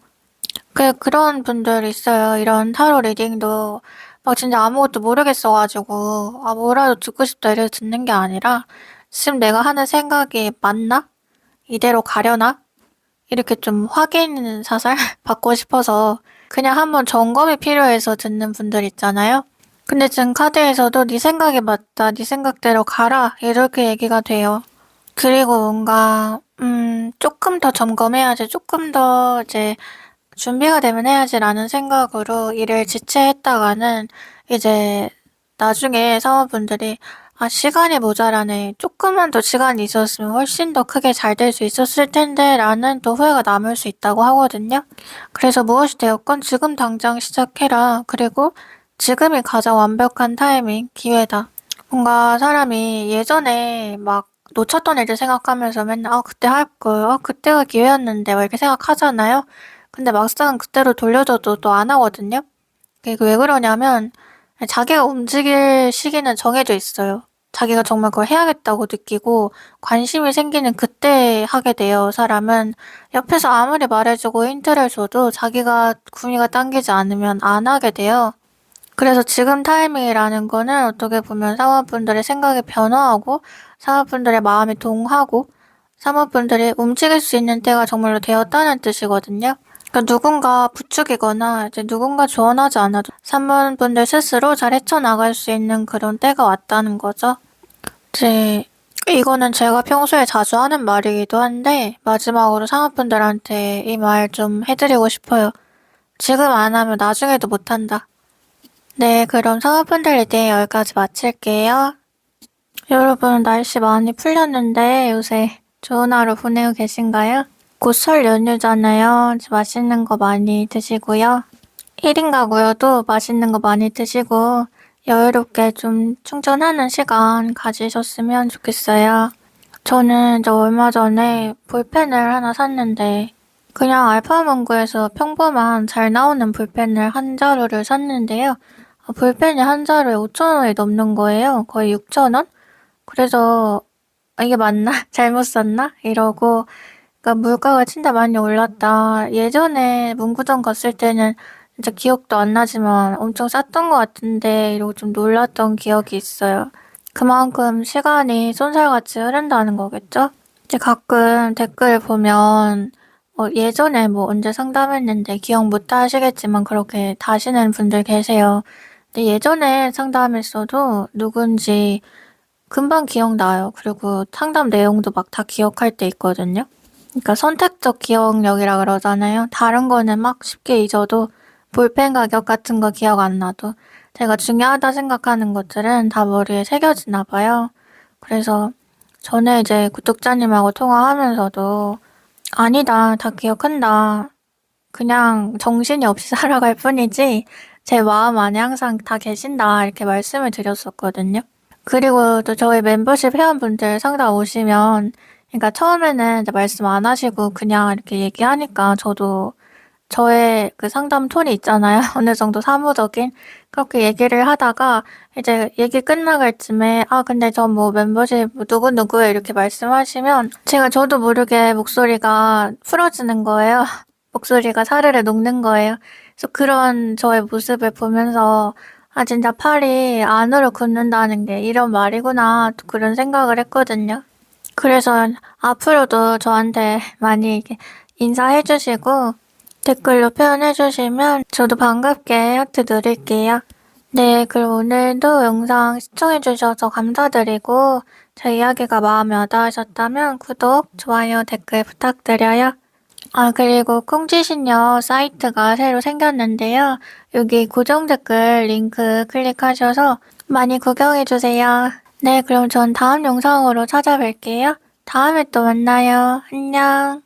그런 분들 있어요. 이런 타로 리딩도 막 진짜 아무것도 모르겠어가지고 뭐라도 듣고 싶다 이래서 듣는 게 아니라 지금 내가 하는 생각이 맞나? 이대로 가려나? 이렇게 좀 확인 사살 받고 싶어서 그냥 한번 점검이 필요해서 듣는 분들 있잖아요. 근데 지금 카드에서도 네 생각이 맞다, 네 생각대로 가라 이렇게 얘기가 돼요. 그리고 뭔가 조금 더 점검해야지, 조금 더 이제 준비가 되면 해야지라는 생각으로 일을 지체했다가는 이제 나중에 사원분들이 시간이 모자라네. 조금만 더 시간이 있었으면 훨씬 더 크게 잘 될 수 있었을 텐데 라는 또 후회가 남을 수 있다고 하거든요. 그래서 무엇이 되었건 지금 당장 시작해라. 그리고 지금이 가장 완벽한 타이밍, 기회다. 뭔가 사람이 예전에 막 놓쳤던 일들 생각하면서 맨날 그때 할 걸, 그때가 기회였는데 막 이렇게 생각하잖아요. 근데 막상 그때로 돌려줘도 또 안 하거든요. 그게 왜 그러냐면 자기가 움직일 시기는 정해져 있어요. 자기가 정말 그걸 해야겠다고 느끼고 관심이 생기는 그때 하게 돼요. 사람은 옆에서 아무리 말해주고 힌트를 줘도 자기가 구미가 당기지 않으면 안 하게 돼요. 그래서 지금 타이밍이라는 거는 어떻게 보면 사모분들의 생각이 변화하고 사모분들의 마음이 동하고 사모분들이 움직일 수 있는 때가 정말로 되었다는 뜻이거든요. 그러니까 누군가 부추기거나 이제 누군가 조언하지 않아도 사모분들 스스로 잘 헤쳐나갈 수 있는 그런 때가 왔다는 거죠. 이제 이거는 제가 평소에 자주 하는 말이기도 한데 마지막으로 사모분들한테 이 말 좀 해드리고 싶어요. 지금 안 하면 나중에도 못한다. 네, 그럼 사모분들 리딩 여기까지 마칠게요. 여러분, 날씨 많이 풀렸는데 요새 좋은 하루 보내고 계신가요? 곧 설 연휴잖아요. 맛있는 거 많이 드시고요. 1인 가구여도 맛있는 거 많이 드시고 여유롭게 좀 충전하는 시간 가지셨으면 좋겠어요. 저는 이제 얼마 전에 볼펜을 하나 샀는데 그냥 알파문구에서 평범한 잘 나오는 볼펜을 한 자루를 샀는데요. 볼펜이 한 자루에 5,000원이 넘는 거예요. 거의 6,000원? 그래서 이게 맞나? 잘못 샀나? 이러고 그러니까 물가가 진짜 많이 올랐다. 예전에 문구점 갔을 때는 진짜 기억도 안 나지만 엄청 쌌던 것 같은데 이러고 좀 놀랐던 기억이 있어요. 그만큼 시간이 쏜살같이 흐른다는 거겠죠? 이제 가끔 댓글 보면 예전에 뭐 언제 상담했는데 기억 못 하시겠지만 그렇게 다시는 분들 계세요. 근데 예전에 상담했어도 누군지 금방 기억나요. 그리고 상담 내용도 막 다 기억할 때 있거든요. 그러니까 선택적 기억력이라 그러잖아요. 다른 거는 막 쉽게 잊어도 볼펜 가격 같은 거 기억 안 나도 제가 중요하다 생각하는 것들은 다 머리에 새겨지나 봐요. 그래서 전에 이제 구독자님하고 통화하면서도 아니다, 다 기억한다. 그냥 정신이 없이 살아갈 뿐이지 제 마음 안에 항상 다 계신다 이렇게 말씀을 드렸었거든요. 그리고 또 저희 멤버십 회원분들 상담 오시면 그러니까 처음에는 이제 말씀 안 하시고 그냥 이렇게 얘기하니까 저도 저의 그 상담 톤이 있잖아요. 어느 정도 사무적인. 그렇게 얘기를 하다가 이제 얘기 끝나갈 쯤에 근데 저 뭐 멤버십 누구누구에 이렇게 말씀하시면 저도 모르게 목소리가 풀어지는 거예요. 목소리가 사르르 녹는 거예요. 그래서 그런 저의 모습을 보면서 진짜 팔이 안으로 굽는다는 게 이런 말이구나 또 그런 생각을 했거든요. 그래서 앞으로도 저한테 많이 이렇게 인사해 주시고 댓글로 표현해 주시면 저도 반갑게 하트 드릴게요. 네, 그럼 오늘도 영상 시청해 주셔서 감사드리고 제 이야기가 마음에 와닿으셨다면 구독, 좋아요, 댓글 부탁드려요. 그리고 콩지신녀 사이트가 새로 생겼는데요. 여기 고정 댓글 링크 클릭하셔서 많이 구경해주세요. 네, 그럼 전 다음 영상으로 찾아뵐게요. 다음에 또 만나요. 안녕.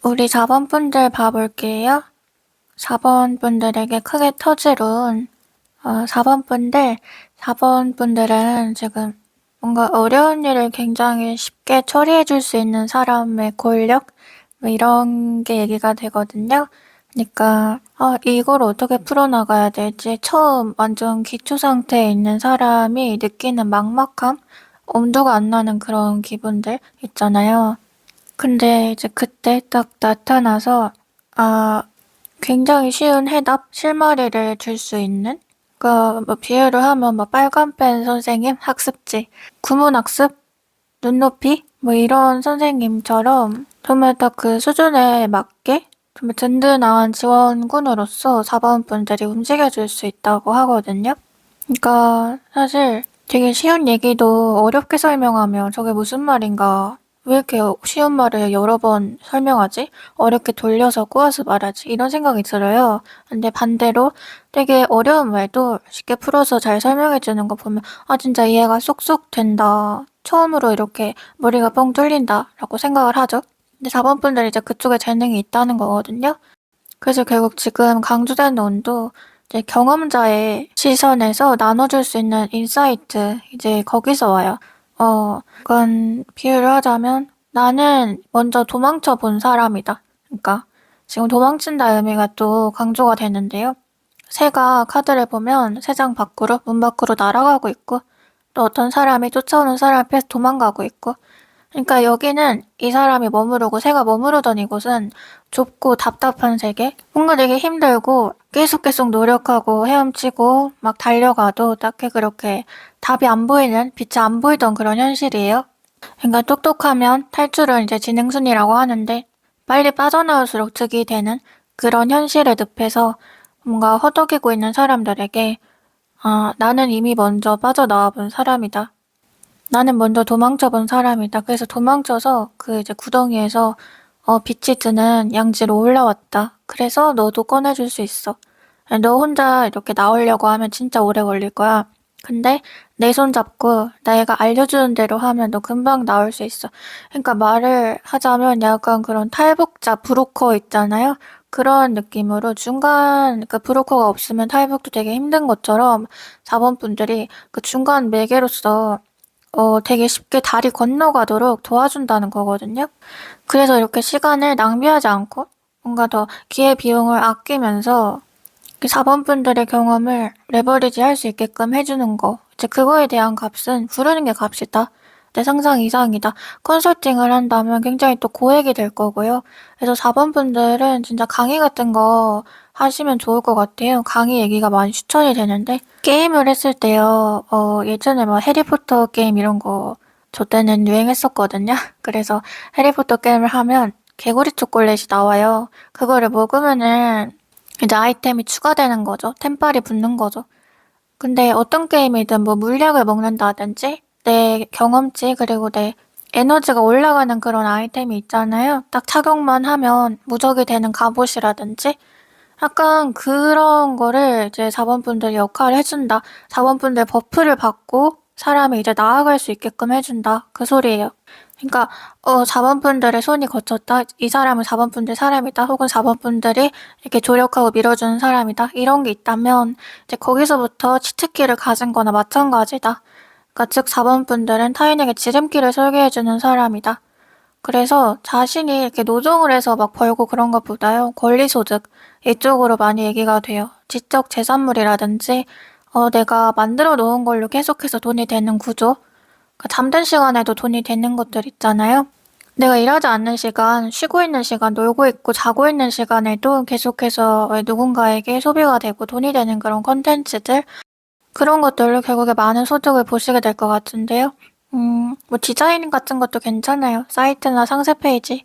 우리 4번 분들 봐볼게요. 4번 분들에게 크게 터질 운, 4번 분들은 지금 뭔가 어려운 일을 굉장히 쉽게 처리해줄 수 있는 사람의 권력? 뭐 이런 게 얘기가 되거든요. 그러니까, 이걸 어떻게 풀어나가야 될지 처음 완전 기초 상태에 있는 사람이 느끼는 막막함? 엄두가 안 나는 그런 기분들 있잖아요. 근데 이제 그때 딱 나타나서, 아, 굉장히 쉬운 해답, 실마리를 줄 수 있는? 그러니까 뭐 비유를 하면 뭐 빨간펜 선생님 학습지, 구문학습, 눈높이 뭐 이런 선생님처럼 정말 딱 그 수준에 맞게 정말 든든한 지원군으로서 4번 분들이 움직여줄 수 있다고 하거든요. 그러니까 사실 되게 쉬운 얘기도 어렵게 설명하면 저게 무슨 말인가? 왜 이렇게 쉬운 말을 여러 번 설명하지? 어렵게 돌려서 꼬아서 말하지? 이런 생각이 들어요. 근데 반대로 되게 어려운 말도 쉽게 풀어서 잘 설명해주는 거 보면 진짜 이해가 쏙쏙 된다. 처음으로 이렇게 머리가 뻥 뚫린다. 라고 생각을 하죠. 근데 4번 분들이 이제 그쪽에 재능이 있다는 거거든요. 그래서 결국 지금 강조되는 논도 이제 경험자의 시선에서 나눠줄 수 있는 인사이트, 이제 거기서 와요. 그건 비유를 하자면 나는 먼저 도망쳐 본 사람이다. 그러니까 지금 도망친다 의미가 또 강조가 되는데요. 새가 카드를 보면 새 장 밖으로, 문 밖으로 날아가고 있고 또 어떤 사람이 쫓아오는 사람 앞에서 도망가고 있고 그러니까 여기는 이 사람이 머무르고 새가 머무르던 이곳은 좁고 답답한 세계? 뭔가 되게 힘들고 계속 노력하고 헤엄치고 막 달려가도 딱히 그렇게 답이 안 보이는, 빛이 안 보이던 그런 현실이에요. 그러니까 똑똑하면 탈출은 이제 지능순이라고 하는데 빨리 빠져나올수록 득이 되는 그런 현실의 늪에서 뭔가 허덕이고 있는 사람들에게 나는 이미 먼저 빠져나와 본 사람이다. 나는 먼저 도망쳐 본 사람이다. 그래서 도망쳐서 그 이제 구덩이에서 빛이 드는 양지로 올라왔다. 그래서 너도 꺼내줄 수 있어. 너 혼자 이렇게 나오려고 하면 진짜 오래 걸릴 거야. 근데 내 손 잡고 내가 알려주는 대로 하면 너 금방 나올 수 있어. 그러니까 말을 하자면 약간 그런 탈북자 브로커 있잖아요. 그런 느낌으로 중간 그 브로커가 없으면 탈북도 되게 힘든 것처럼 4번 분들이 그 중간 매개로서 되게 쉽게 다리 건너가도록 도와준다는 거거든요. 그래서 이렇게 시간을 낭비하지 않고 뭔가 더 기회비용을 아끼면서 그 4번 분들의 경험을 레버리지 할 수 있게끔 해주는 거. 이제 그거에 대한 값은 부르는 게 값이다. 내 상상 이상이다. 컨설팅을 한다면 굉장히 또 고액이 될 거고요. 그래서 4번 분들은 진짜 강의 같은 거 하시면 좋을 것 같아요. 강의 얘기가 많이 추천이 되는데 게임을 했을 때요. 예전에 막 해리포터 게임 이런 거 저 때는 유행했었거든요. 그래서 해리포터 게임을 하면 개구리 초콜릿이 나와요. 그거를 먹으면은 이제 아이템이 추가되는 거죠. 템빨이 붙는 거죠. 근데 어떤 게임이든 뭐 물약을 먹는다든지 내 경험치 그리고 내 에너지가 올라가는 그런 아이템이 있잖아요. 딱 착용만 하면 무적이 되는 갑옷이라든지 약간 그런 거를 이제 4번 분들이 역할을 해준다. 4번 분들 버프를 받고 사람이 이제 나아갈 수 있게끔 해준다. 그 소리예요. 그러니까 4번 분들의 손이 거쳤다. 이 사람은 4번 분들 사람이다. 혹은 4번 분들이 이렇게 조력하고 밀어주는 사람이다. 이런 게 있다면 이제 거기서부터 치트키를 가진 거나 마찬가지다. 그러니까 즉 4번 분들은 타인에게 지름길을 설계해주는 사람이다. 그래서 자신이 이렇게 노동을 해서 막 벌고 그런 것보다요, 권리소득, 이쪽으로 많이 얘기가 돼요. 지적 재산물이라든지, 내가 만들어 놓은 걸로 계속해서 돈이 되는 구조, 그러니까 잠든 시간에도 돈이 되는 것들 있잖아요. 내가 일하지 않는 시간, 쉬고 있는 시간, 놀고 있고 자고 있는 시간에도 계속해서 누군가에게 소비가 되고 돈이 되는 그런 컨텐츠들, 그런 것들로 결국에 많은 소득을 보시게 될 것 같은데요. 뭐 디자인 같은 것도 괜찮아요. 사이트나 상세 페이지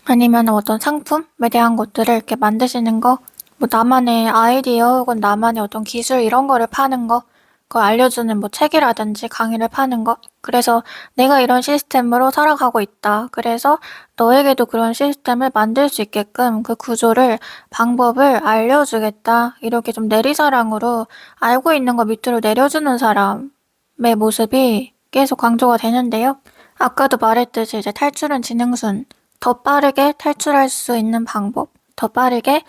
아니면 어떤 상품에 대한 것들을 이렇게 만드시는 거, 뭐 나만의 아이디어 혹은 나만의 어떤 기술 이런 거를 파는 거, 그걸 알려주는 뭐 책이라든지 강의를 파는 거. 그래서 내가 이런 시스템으로 살아가고 있다. 그래서 너에게도 그런 시스템을 만들 수 있게끔 그 구조를, 방법을 알려주겠다. 이렇게 좀 내리사랑으로 알고 있는 거 밑으로 내려주는 사람의 모습이 계속 강조가 되는데요. 아까도 말했듯이 이제 탈출은 지능순. 더 빠르게 탈출할 수 있는 방법, 더 빠르게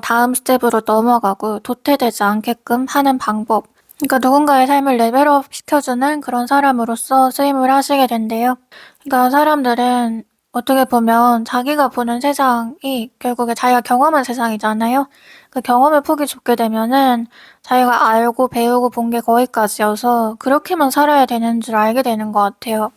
다음 스텝으로 넘어가고 도태되지 않게끔 하는 방법. 그러니까 누군가의 삶을 레벨업 시켜주는 그런 사람으로서 쓰임을 하시게 된대요. 그러니까 사람들은 어떻게 보면 자기가 보는 세상이 결국에 자기가 경험한 세상이잖아요. 그 경험의 폭이 좁게 되면은 자기가 알고 배우고 본 게 거기까지여서 그렇게만 살아야 되는 줄 알게 되는 것 같아요.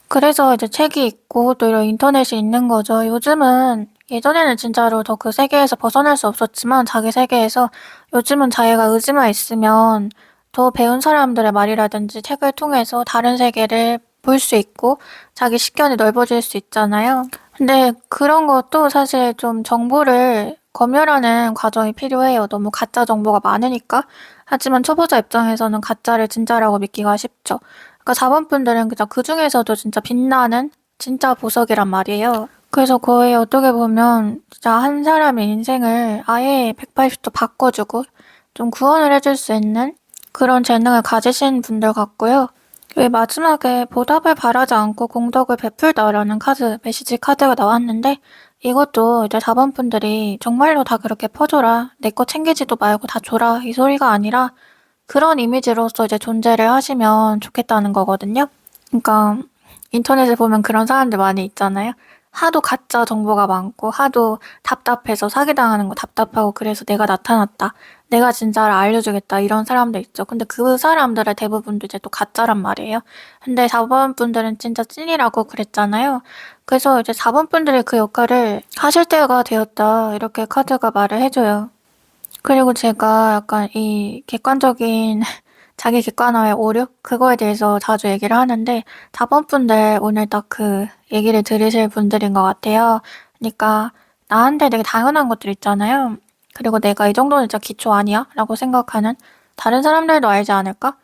그래서 이제 책이 있고 또 이런 인터넷이 있는 거죠. 요즘은 예전에는 진짜로 더 그 세계에서 벗어날 수 없었지만 자기 세계에서 요즘은 자기가 의지만 있으면 더 배운 사람들의 말이라든지 책을 통해서 다른 세계를 볼 수 있고 자기 식견이 넓어질 수 있잖아요. 근데 그런 것도 사실 좀 정보를 검열하는 과정이 필요해요. 너무 가짜 정보가 많으니까. 하지만 초보자 입장에서는 가짜를 진짜라고 믿기가 쉽죠. 그러니까 자본분들은 그저 그 중에서도 진짜 빛나는 진짜 보석이란 말이에요. 그래서 거의 어떻게 보면 진짜 한 사람의 인생을 아예 180도 바꿔주고 좀 구원을 해줄 수 있는 그런 재능을 가지신 분들 같고요. 왜 마지막에 보답을 바라지 않고 공덕을 베풀다라는 카드, 메시지 카드가 나왔는데 이것도 이제 자본분들이 정말로 다 그렇게 퍼줘라. 내 거 챙기지도 말고 다 줘라. 이 소리가 아니라 그런 이미지로서 이제 존재를 하시면 좋겠다는 거거든요. 그러니까 인터넷에 보면 그런 사람들 많이 있잖아요. 하도 가짜 정보가 많고 하도 답답해서 사기당하는 거 답답하고 그래서 내가 나타났다. 내가 진짜를 알려주겠다. 이런 사람들 있죠. 근데 그 사람들의 대부분도 이제 또 가짜란 말이에요. 근데 4번 분들은 진짜 찐이라고 그랬잖아요. 그래서 이제 4번 분들이 그 역할을 하실 때가 되었다. 이렇게 카드가 말을 해줘요. 그리고 제가 약간 이 객관적인 자기 객관화의 오류? 그거에 대해서 자주 얘기를 하는데, 자본분들 오늘 딱 그 얘기를 들으실 분들인 것 같아요. 그러니까 나한테 되게 당연한 것들 있잖아요. 그리고 내가 이 정도는 진짜 기초 아니야? 라고 생각하는 다른 사람들도 알지 않을까?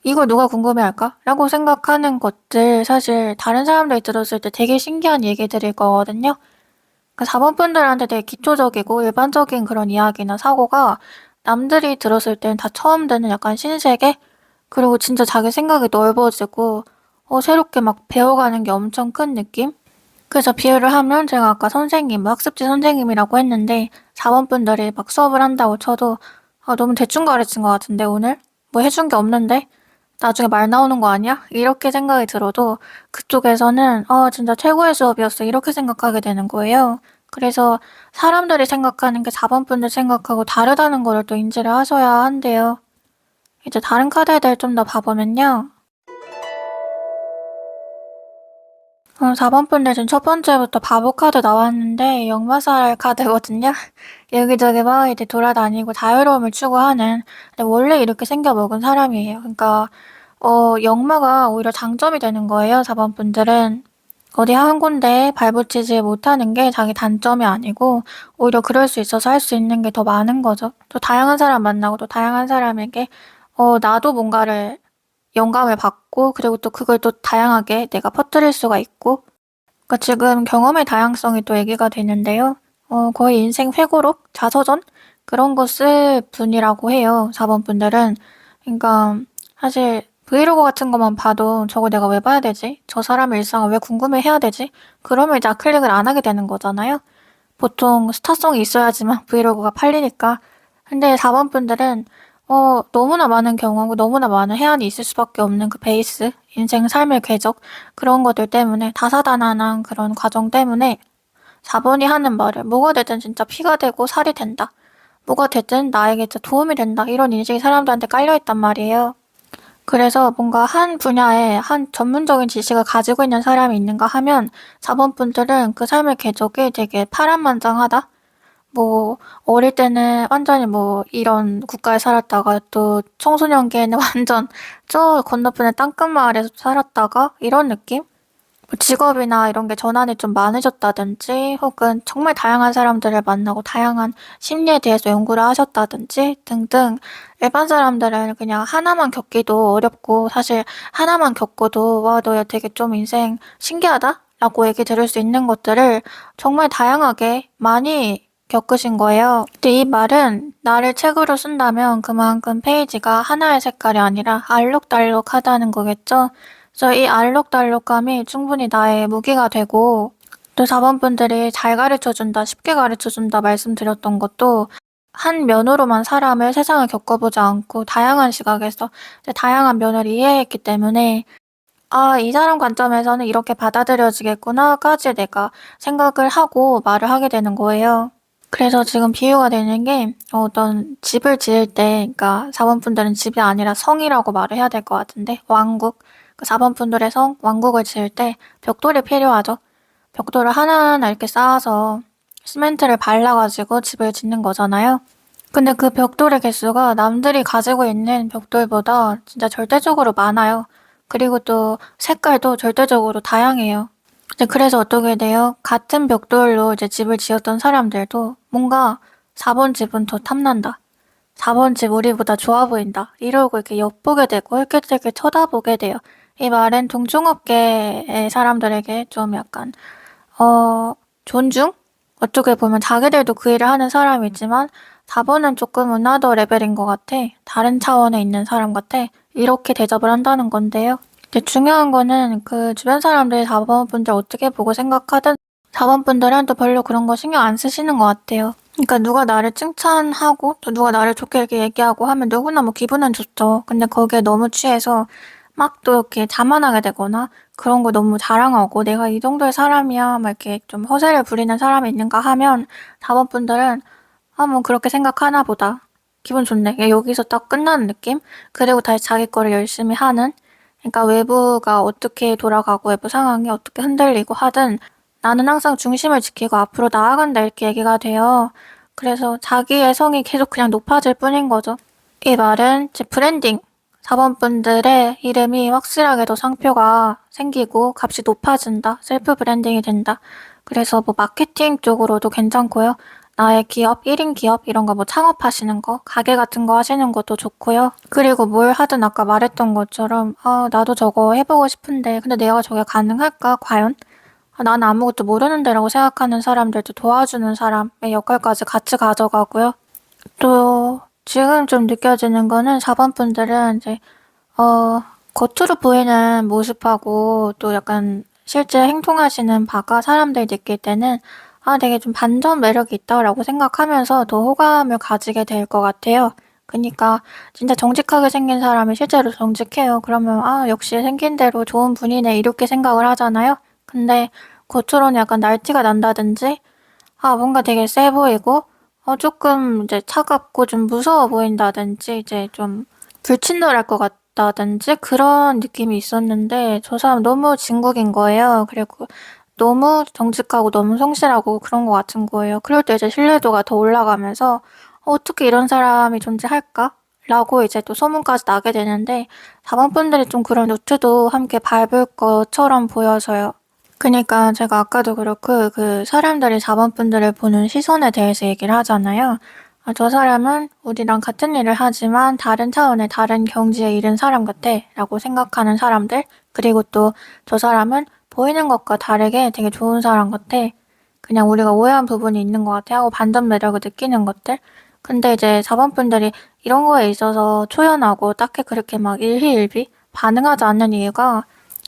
이거 누가 궁금해할까? 라고 생각하는 것들 사실 다른 사람들이 들었을 때 되게 신기한 얘기들일 거거든요. 그 자본분들한테 되게 기초적이고 일반적인 그런 이야기나 사고가 남들이 들었을 땐 다 처음 듣는 약간 신세계? 그리고 진짜 자기 생각이 넓어지고 새롭게 막 배워가는 게 엄청 큰 느낌? 그래서 비유를 하면 제가 아까 선생님, 뭐 학습지 선생님이라고 했는데 자본분들이 막 수업을 한다고 쳐도 너무 대충 가르친 것 같은데 오늘? 뭐 해준 게 없는데? 나중에 말 나오는 거 아니야? 이렇게 생각이 들어도 그쪽에서는 진짜 최고의 수업이었어 이렇게 생각하게 되는 거예요. 그래서 사람들이 생각하는 게 4번분들 생각하고 다르다는 거를 또 인지를 하셔야 한대요. 이제 다른 카드에 대해 좀 더 봐보면요. 4번분들 지금 첫 번째부터 바보 카드 나왔는데 역마살 카드거든요. 여기저기 막 이제 돌아다니고 자유로움을 추구하는 근데 원래 이렇게 생겨먹은 사람이에요. 그러니까 역마가 오히려 장점이 되는 거예요. 4번 분들은. 어디 한 군데에 발붙이지 못하는 게 자기 단점이 아니고 오히려 그럴 수 있어서 할 수 있는 게 더 많은 거죠. 또 다양한 사람 만나고 또 다양한 사람에게 나도 뭔가를 영감을 받고 그리고 또 그걸 또 다양하게 내가 퍼뜨릴 수가 있고 그러니까 지금 경험의 다양성이 또 얘기가 되는데요. 거의 인생 회고록, 자서전 그런 거 쓸 분이라고 해요. 4번 분들은. 그러니까 사실 브이로그 같은 것만 봐도 저거 내가 왜 봐야 되지? 저 사람의 일상을 왜 궁금해 해야 되지? 그러면 이제 클릭을 안 하게 되는 거잖아요. 보통 스타성이 있어야지만 브이로그가 팔리니까. 근데 4번 분들은 너무나 많은 경험하고 너무나 많은 해안이 있을 수밖에 없는 그 베이스, 인생 삶의 궤적 그런 것들 때문에 다사다난한 그런 과정 때문에 4번이 하는 말을 뭐가 되든 진짜 피가 되고 살이 된다. 뭐가 되든 나에게 진짜 도움이 된다. 이런 인식이 사람들한테 깔려있단 말이에요. 그래서 뭔가 한 분야에 한 전문적인 지식을 가지고 있는 사람이 있는가 하면 4번 분들은 그 삶의 궤적이 되게 파란만장하다. 뭐 어릴 때는 완전히 뭐 이런 국가에 살았다가 또 청소년기에는 완전 저 건너편에 땅끝 마을에서 살았다가 이런 느낌? 뭐 직업이나 이런 게 전환이 좀 많으셨다든지 혹은 정말 다양한 사람들을 만나고 다양한 심리에 대해서 연구를 하셨다든지 등등 일반 사람들은 그냥 하나만 겪기도 어렵고 사실 하나만 겪어도 와, 너 되게 좀 인생 신기하다? 라고 얘기 들을 수 있는 것들을 정말 다양하게 많이 겪으신 거예요. 근데 이 말은 나를 책으로 쓴다면 그만큼 페이지가 하나의 색깔이 아니라 알록달록하다는 거겠죠? 그래서 이 알록달록함이 충분히 나의 무기가 되고 또 4번분들이 잘 가르쳐준다, 쉽게 가르쳐준다 말씀드렸던 것도 한 면으로만 사람을 세상을 겪어보지 않고 다양한 시각에서 이제 다양한 면을 이해했기 때문에 아, 이 사람 관점에서는 이렇게 받아들여지겠구나까지 내가 생각을 하고 말을 하게 되는 거예요. 그래서 지금 비유가 되는 게 어떤 집을 지을 때, 그러니까 4번분들은 집이 아니라 성이라고 말을 해야 될 것 같은데, 왕국. 그 4번분들의 성, 왕국을 지을 때 벽돌이 필요하죠. 벽돌을 하나하나 이렇게 쌓아서 시멘트를 발라가지고 집을 짓는 거잖아요. 근데 그 벽돌의 개수가 남들이 가지고 있는 벽돌보다 진짜 절대적으로 많아요. 그리고 또 색깔도 절대적으로 다양해요. 이제 그래서 어떻게 돼요? 같은 벽돌로 이제 집을 지었던 사람들도 뭔가 4번 집은 더 탐난다. 4번 집 우리보다 좋아 보인다. 이러고 이렇게 엿보게 되고 이렇게 쳐다보게 돼요. 이 말은 동종업계의 사람들에게 좀 약간 존중? 어떻게 보면 자기들도 그 일을 하는 사람이지만 4번은 조금 은하더 레벨인 것 같아. 다른 차원에 있는 사람 같아. 이렇게 대접을 한다는 건데요. 근데 중요한 거는 그 주변 사람들이 4번 분들 어떻게 보고 생각하든 4번 분들은 또 별로 그런 거 신경 안 쓰시는 것 같아요. 그러니까 누가 나를 칭찬하고 또 누가 나를 좋게 이렇게 얘기하고 하면 누구나 뭐 기분은 좋죠. 근데 거기에 너무 취해서 막 또 이렇게 자만하게 되거나 그런 거 너무 자랑하고 내가 이 정도의 사람이야 막 이렇게 좀 허세를 부리는 사람이 있는가 하면 4번 분들은 아, 뭐 그렇게 생각하나 보다. 기분 좋네. 여기서 딱 끝나는 느낌? 그리고 다시 자기 거를 열심히 하는? 그러니까 외부가 어떻게 돌아가고 외부 상황이 어떻게 흔들리고 하든 나는 항상 중심을 지키고 앞으로 나아간다 이렇게 얘기가 돼요. 그래서 자기의 성이 계속 그냥 높아질 뿐인 거죠. 이 말은 제 브랜딩, 4번 분들의 이름이 확실하게 더 상표가 생기고 값이 높아진다. 셀프 브랜딩이 된다. 그래서 뭐 마케팅 쪽으로도 괜찮고요. 나의 기업, 1인 기업 이런 거 뭐 창업하시는 거, 가게 같은 거 하시는 것도 좋고요. 그리고 뭘 하든 아까 말했던 것처럼 아, 나도 저거 해보고 싶은데 근데 내가 저게 가능할까? 과연? 아, 나는 아무것도 모르는데라고 생각하는 사람들도 도와주는 사람의 역할까지 같이 가져가고요. 또 지금 좀 느껴지는 거는 4번 분들은 이제 겉으로 보이는 모습하고 또 약간 실제 행동하시는 바가 사람들이 느낄 때는 아, 되게 좀 반전 매력이 있다라고 생각하면서 더 호감을 가지게 될 것 같아요. 그니까 진짜 정직하게 생긴 사람이 실제로 정직해요. 그러면 아, 역시 생긴 대로 좋은 분이네 이렇게 생각을 하잖아요. 근데 겉으로는 약간 날티가 난다든지 아, 뭔가 되게 세 보이고 조금 이제 차갑고 좀 무서워 보인다든지 이제 좀 불친절할 것 같다든지 그런 느낌이 있었는데 저 사람 너무 진국인 거예요. 그리고 너무 정직하고 너무 성실하고 그런 것 같은 거예요. 그럴 때 이제 신뢰도가 더 올라가면서 어떻게 이런 사람이 존재할까? 라고 이제 또 소문까지 나게 되는데 4번 분들이 좀 그런 루트도 함께 밟을 것처럼 보여서요. 그니까 제가 아까도 그렇고 그 사람들이 4번 분들을 보는 시선에 대해서 얘기를 하잖아요. 아, 저 사람은 우리랑 같은 일을 하지만 다른 차원의 다른 경지에 이른 사람 같아 라고 생각하는 사람들. 그리고 또 저 사람은 보이는 것과 다르게 되게 좋은 사람 같아. 그냥 우리가 오해한 부분이 있는 것 같아 하고 반전 매력을 느끼는 것들. 근데 이제 4번 분들이 이런 거에 있어서 초연하고 딱히 그렇게 막 일희일비 반응하지 않는 이유가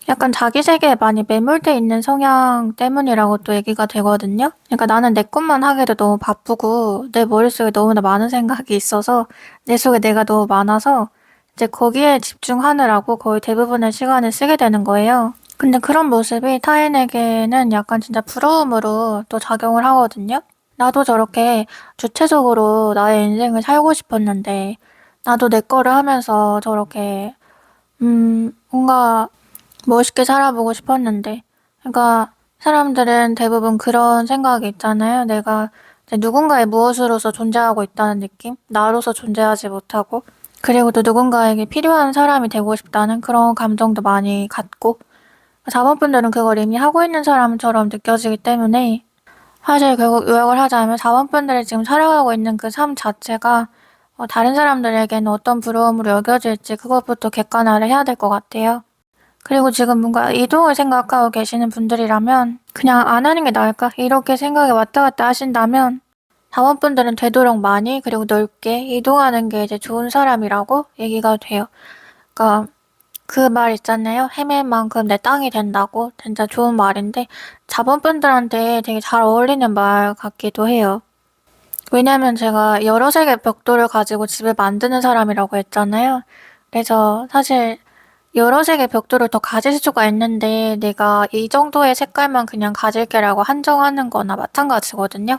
약간 자기 세계에 많이 매몰돼 있는 성향 때문이라고 또 얘기가 되거든요. 그러니까 나는 내 것만 하기도 너무 바쁘고 내 머릿속에 너무나 많은 생각이 있어서 내 속에 내가 너무 많아서 이제 거기에 집중하느라고 거의 대부분의 시간을 쓰게 되는 거예요. 근데 그런 모습이 타인에게는 약간 진짜 부러움으로 또 작용을 하거든요. 나도 저렇게 주체적으로 나의 인생을 살고 싶었는데 나도 내 거를 하면서 저렇게 뭔가 멋있게 살아보고 싶었는데. 그러니까 사람들은 대부분 그런 생각이 있잖아요. 내가 이제 누군가의 무엇으로서 존재하고 있다는 느낌? 나로서 존재하지 못하고. 그리고 또 누군가에게 필요한 사람이 되고 싶다는 그런 감정도 많이 갖고. 4번 분들은 그걸 이미 하고 있는 사람처럼 느껴지기 때문에 사실 결국 요약을 하자면 4번 분들이 지금 살아가고 있는 그 삶 자체가 다른 사람들에게는 어떤 부러움으로 여겨질지 그것부터 객관화를 해야 될 것 같아요. 그리고 지금 뭔가 이동을 생각하고 계시는 분들이라면 그냥 안 하는 게 나을까? 이렇게 생각이 왔다 갔다 하신다면 사원분들은 되도록 많이 그리고 넓게 이동하는 게 이제 좋은 사람이라고 얘기가 돼요. 그러니까 그 말 있잖아요. 헤맨 만큼 내 땅이 된다고. 진짜 좋은 말인데, 자본분들한테 되게 잘 어울리는 말 같기도 해요. 왜냐면 제가 여러 색의 벽돌을 가지고 집을 만드는 사람이라고 했잖아요. 그래서 사실 여러 색의 벽돌을 더 가질 수가 있는데 내가 이 정도의 색깔만 그냥 가질게라고 한정하는 거나 마찬가지거든요.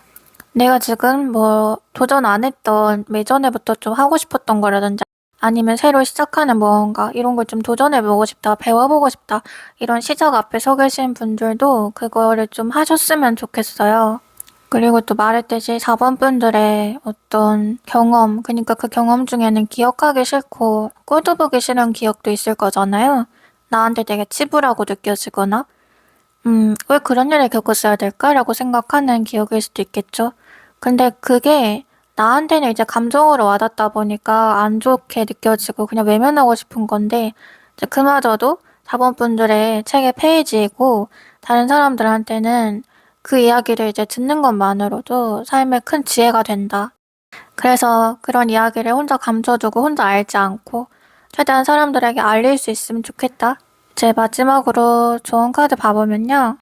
내가 지금 뭐 도전 안 했던 예전에부터 좀 하고 싶었던 거라든지 아니면 새로 시작하는 무언가 이런 걸 좀 도전해보고 싶다, 배워보고 싶다 이런 시작 앞에 서 계신 분들도 그거를 좀 하셨으면 좋겠어요. 그리고 또 말했듯이 4번 분들의 어떤 경험, 그러니까 그 경험 중에는 기억하기 싫고 꼴도 보기 싫은 기억도 있을 거잖아요. 나한테 되게 치부라고 느껴지거나 왜 그런 일을 겪었어야 될까라고 생각하는 기억일 수도 있겠죠. 근데 그게 나한테는 이제 감정으로 와닿다 보니까 안 좋게 느껴지고 그냥 외면하고 싶은 건데, 이제 그마저도 자본분들의 책의 페이지이고, 다른 사람들한테는 그 이야기를 이제 듣는 것만으로도 삶에 큰 지혜가 된다. 그래서 그런 이야기를 혼자 감춰두고 혼자 알지 않고, 최대한 사람들에게 알릴 수 있으면 좋겠다. 제 마지막으로 좋은 카드 봐보면요.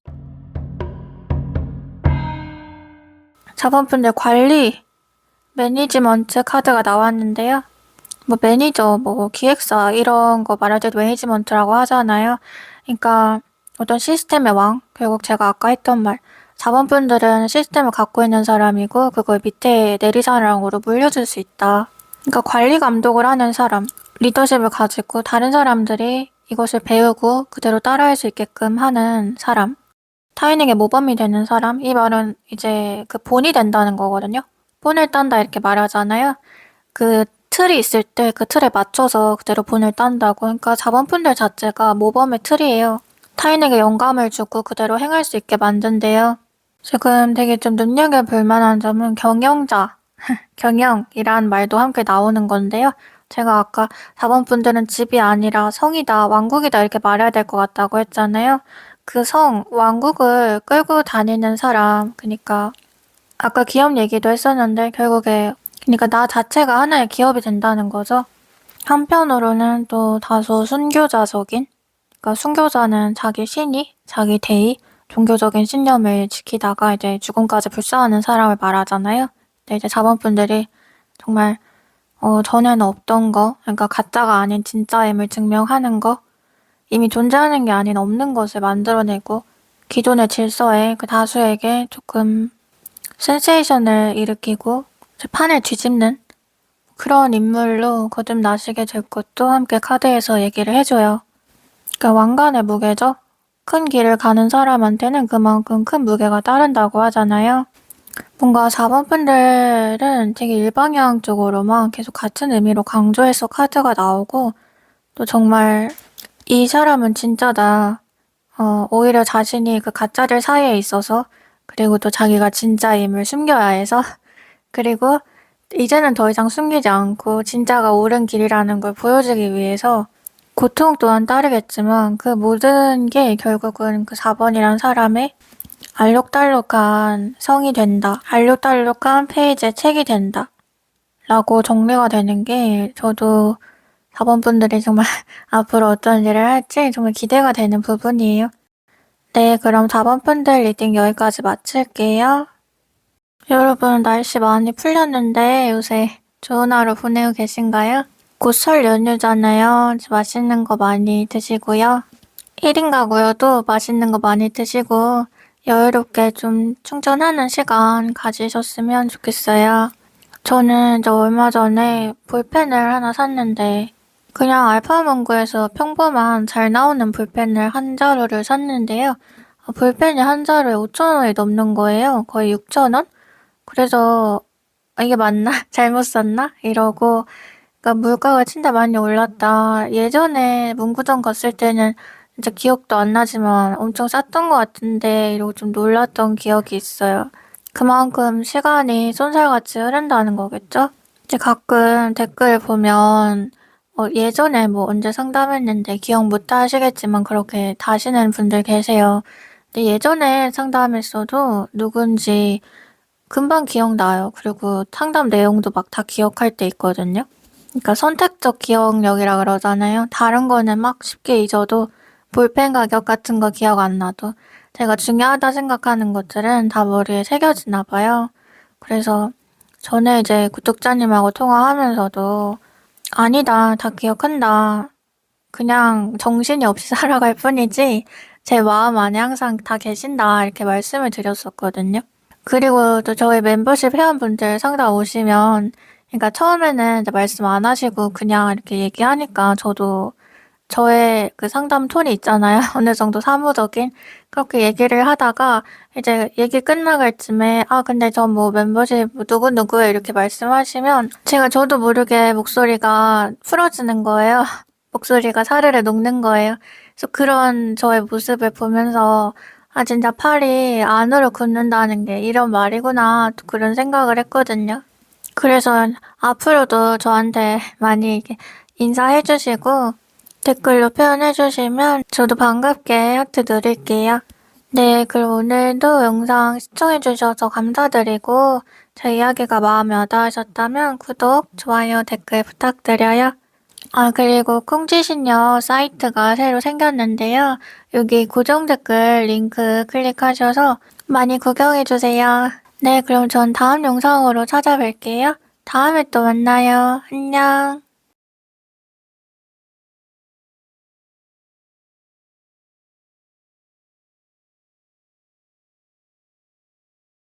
자본분들 관리, 매니지먼트 카드가 나왔는데요. 뭐 매니저, 뭐 기획사 이런 거 말할 때도 매니지먼트라고 하잖아요. 그러니까 어떤 시스템의 왕, 결국 제가 아까 했던 말, 자본분들은 시스템을 갖고 있는 사람이고 그걸 밑에 내리사랑으로 물려줄 수 있다. 그러니까 관리 감독을 하는 사람, 리더십을 가지고 다른 사람들이 이것을 배우고 그대로 따라할 수 있게끔 하는 사람. 타인에게 모범이 되는 사람? 이 말은 이제 그 본이 된다는 거거든요. 본을 딴다 이렇게 말하잖아요. 그 틀이 있을 때 그 틀에 맞춰서 그대로 본을 딴다고. 그러니까 자본분들 자체가 모범의 틀이에요. 타인에게 영감을 주고 그대로 행할 수 있게 만든대요. 지금 되게 좀 눈여겨볼 만한 점은 경영자, 경영이란 말도 함께 나오는 건데요. 제가 아까 자본분들은 집이 아니라 성이다, 왕국이다 이렇게 말해야 될 것 같다고 했잖아요. 그 성, 왕국을 끌고 다니는 사람, 그러니까 아까 기업 얘기도 했었는데 결국에 그러니까 나 자체가 하나의 기업이 된다는 거죠. 한편으로는 또 다소 순교자적인, 그러니까 순교자는 자기 신의, 자기 대의, 종교적인 신념을 지키다가 이제 죽음까지 불사하는 사람을 말하잖아요. 근데 이제 자본분들이 정말 전에는 없던 거, 그러니까 가짜가 아닌 진짜임을 증명하는 거, 이미 존재하는 게 아닌 없는 것을 만들어내고 기존의 질서에 그 다수에게 조금 센세이션을 일으키고 판을 뒤집는 그런 인물로 거듭나시게 될 것도 함께 카드에서 얘기를 해줘요. 그러니까 왕관의 무게죠. 큰 길을 가는 사람한테는 그만큼 큰 무게가 따른다고 하잖아요. 뭔가 4번 분들은 되게 일방향적으로만 계속 같은 의미로 강조해서 카드가 나오고 또 정말 이 사람은 진짜다. 오히려 자신이 그 가짜들 사이에 있어서 그리고 또 자기가 진짜임을 숨겨야 해서 그리고 이제는 더 이상 숨기지 않고 진짜가 옳은 길이라는 걸 보여주기 위해서 고통 또한 따르겠지만 그 모든 게 결국은 그 4번이란 사람의 알록달록한 성이 된다. 알록달록한 페이지의 책이 된다. 라고 정리가 되는 게 저도 4번 분들이 정말 앞으로 어떤 일을 할지 정말 기대가 되는 부분이에요. 네, 그럼 4번 분들 리딩 여기까지 마칠게요. 여러분, 날씨 많이 풀렸는데 요새 좋은 하루 보내고 계신가요? 곧 설 연휴잖아요. 맛있는 거 많이 드시고요. 1인 가구여도 맛있는 거 많이 드시고 여유롭게 좀 충전하는 시간 가지셨으면 좋겠어요. 저는 이제 얼마 전에 볼펜을 하나 샀는데 그냥 알파문구에서 평범한 잘 나오는 볼펜을 한 자루를 샀는데요. 볼펜이 한 자루에 5,000원이 넘는 거예요. 거의 6,000원? 그래서 이게 맞나? 잘못 샀나? 이러고 그러니까 물가가 진짜 많이 올랐다. 예전에 문구점 갔을 때는 진짜 기억도 안 나지만 엄청 쌌던 것 같은데 이러고 좀 놀랐던 기억이 있어요. 그만큼 시간이 쏜살같이 흐른다는 거겠죠? 이제 가끔 댓글 보면 예전에 뭐 언제 상담했는데 기억 못 하시겠지만 그렇게 다시는 분들 계세요. 근데 예전에 상담했어도 누군지 금방 기억나요. 그리고 상담 내용도 막 다 기억할 때 있거든요. 그러니까 선택적 기억력이라 그러잖아요. 다른 거는 막 쉽게 잊어도 볼펜 가격 같은 거 기억 안 나도 제가 중요하다 생각하는 것들은 다 머리에 새겨지나 봐요. 그래서 전에 이제 구독자님하고 통화하면서도 아니다, 다 기억한다. 그냥 정신이 없이 살아갈 뿐이지 제 마음 안에 항상 다 계신다 이렇게 말씀을 드렸었거든요. 그리고 또 저희 멤버십 회원분들 상담 오시면 그러니까 처음에는 이제 말씀 안 하시고 그냥 이렇게 얘기하니까 저도 저의 그 상담 톤이 있잖아요. 어느 정도 사무적인. 그렇게 얘기를 하다가 이제 얘기 끝나갈 쯤에 아 근데 저 뭐 멤버십 누구누구에 이렇게 말씀하시면 제가 저도 모르게 목소리가 풀어지는 거예요. 목소리가 사르르 녹는 거예요. 그래서 그런 저의 모습을 보면서 아 진짜 팔이 안으로 굽는다는 게 이런 말이구나 또 그런 생각을 했거든요. 그래서 앞으로도 저한테 많이 이렇게 인사해 주시고 댓글로 표현해 주시면 저도 반갑게 하트 누릴게요. 네, 그럼 오늘도 영상 시청해 주셔서 감사드리고 제 이야기가 마음에 와닿으셨다면 구독, 좋아요, 댓글 부탁드려요. 아, 그리고 콩지신녀 사이트가 새로 생겼는데요. 여기 고정 댓글 링크 클릭하셔서 많이 구경해주세요. 네, 그럼 전 다음 영상으로 찾아뵐게요. 다음에 또 만나요. 안녕.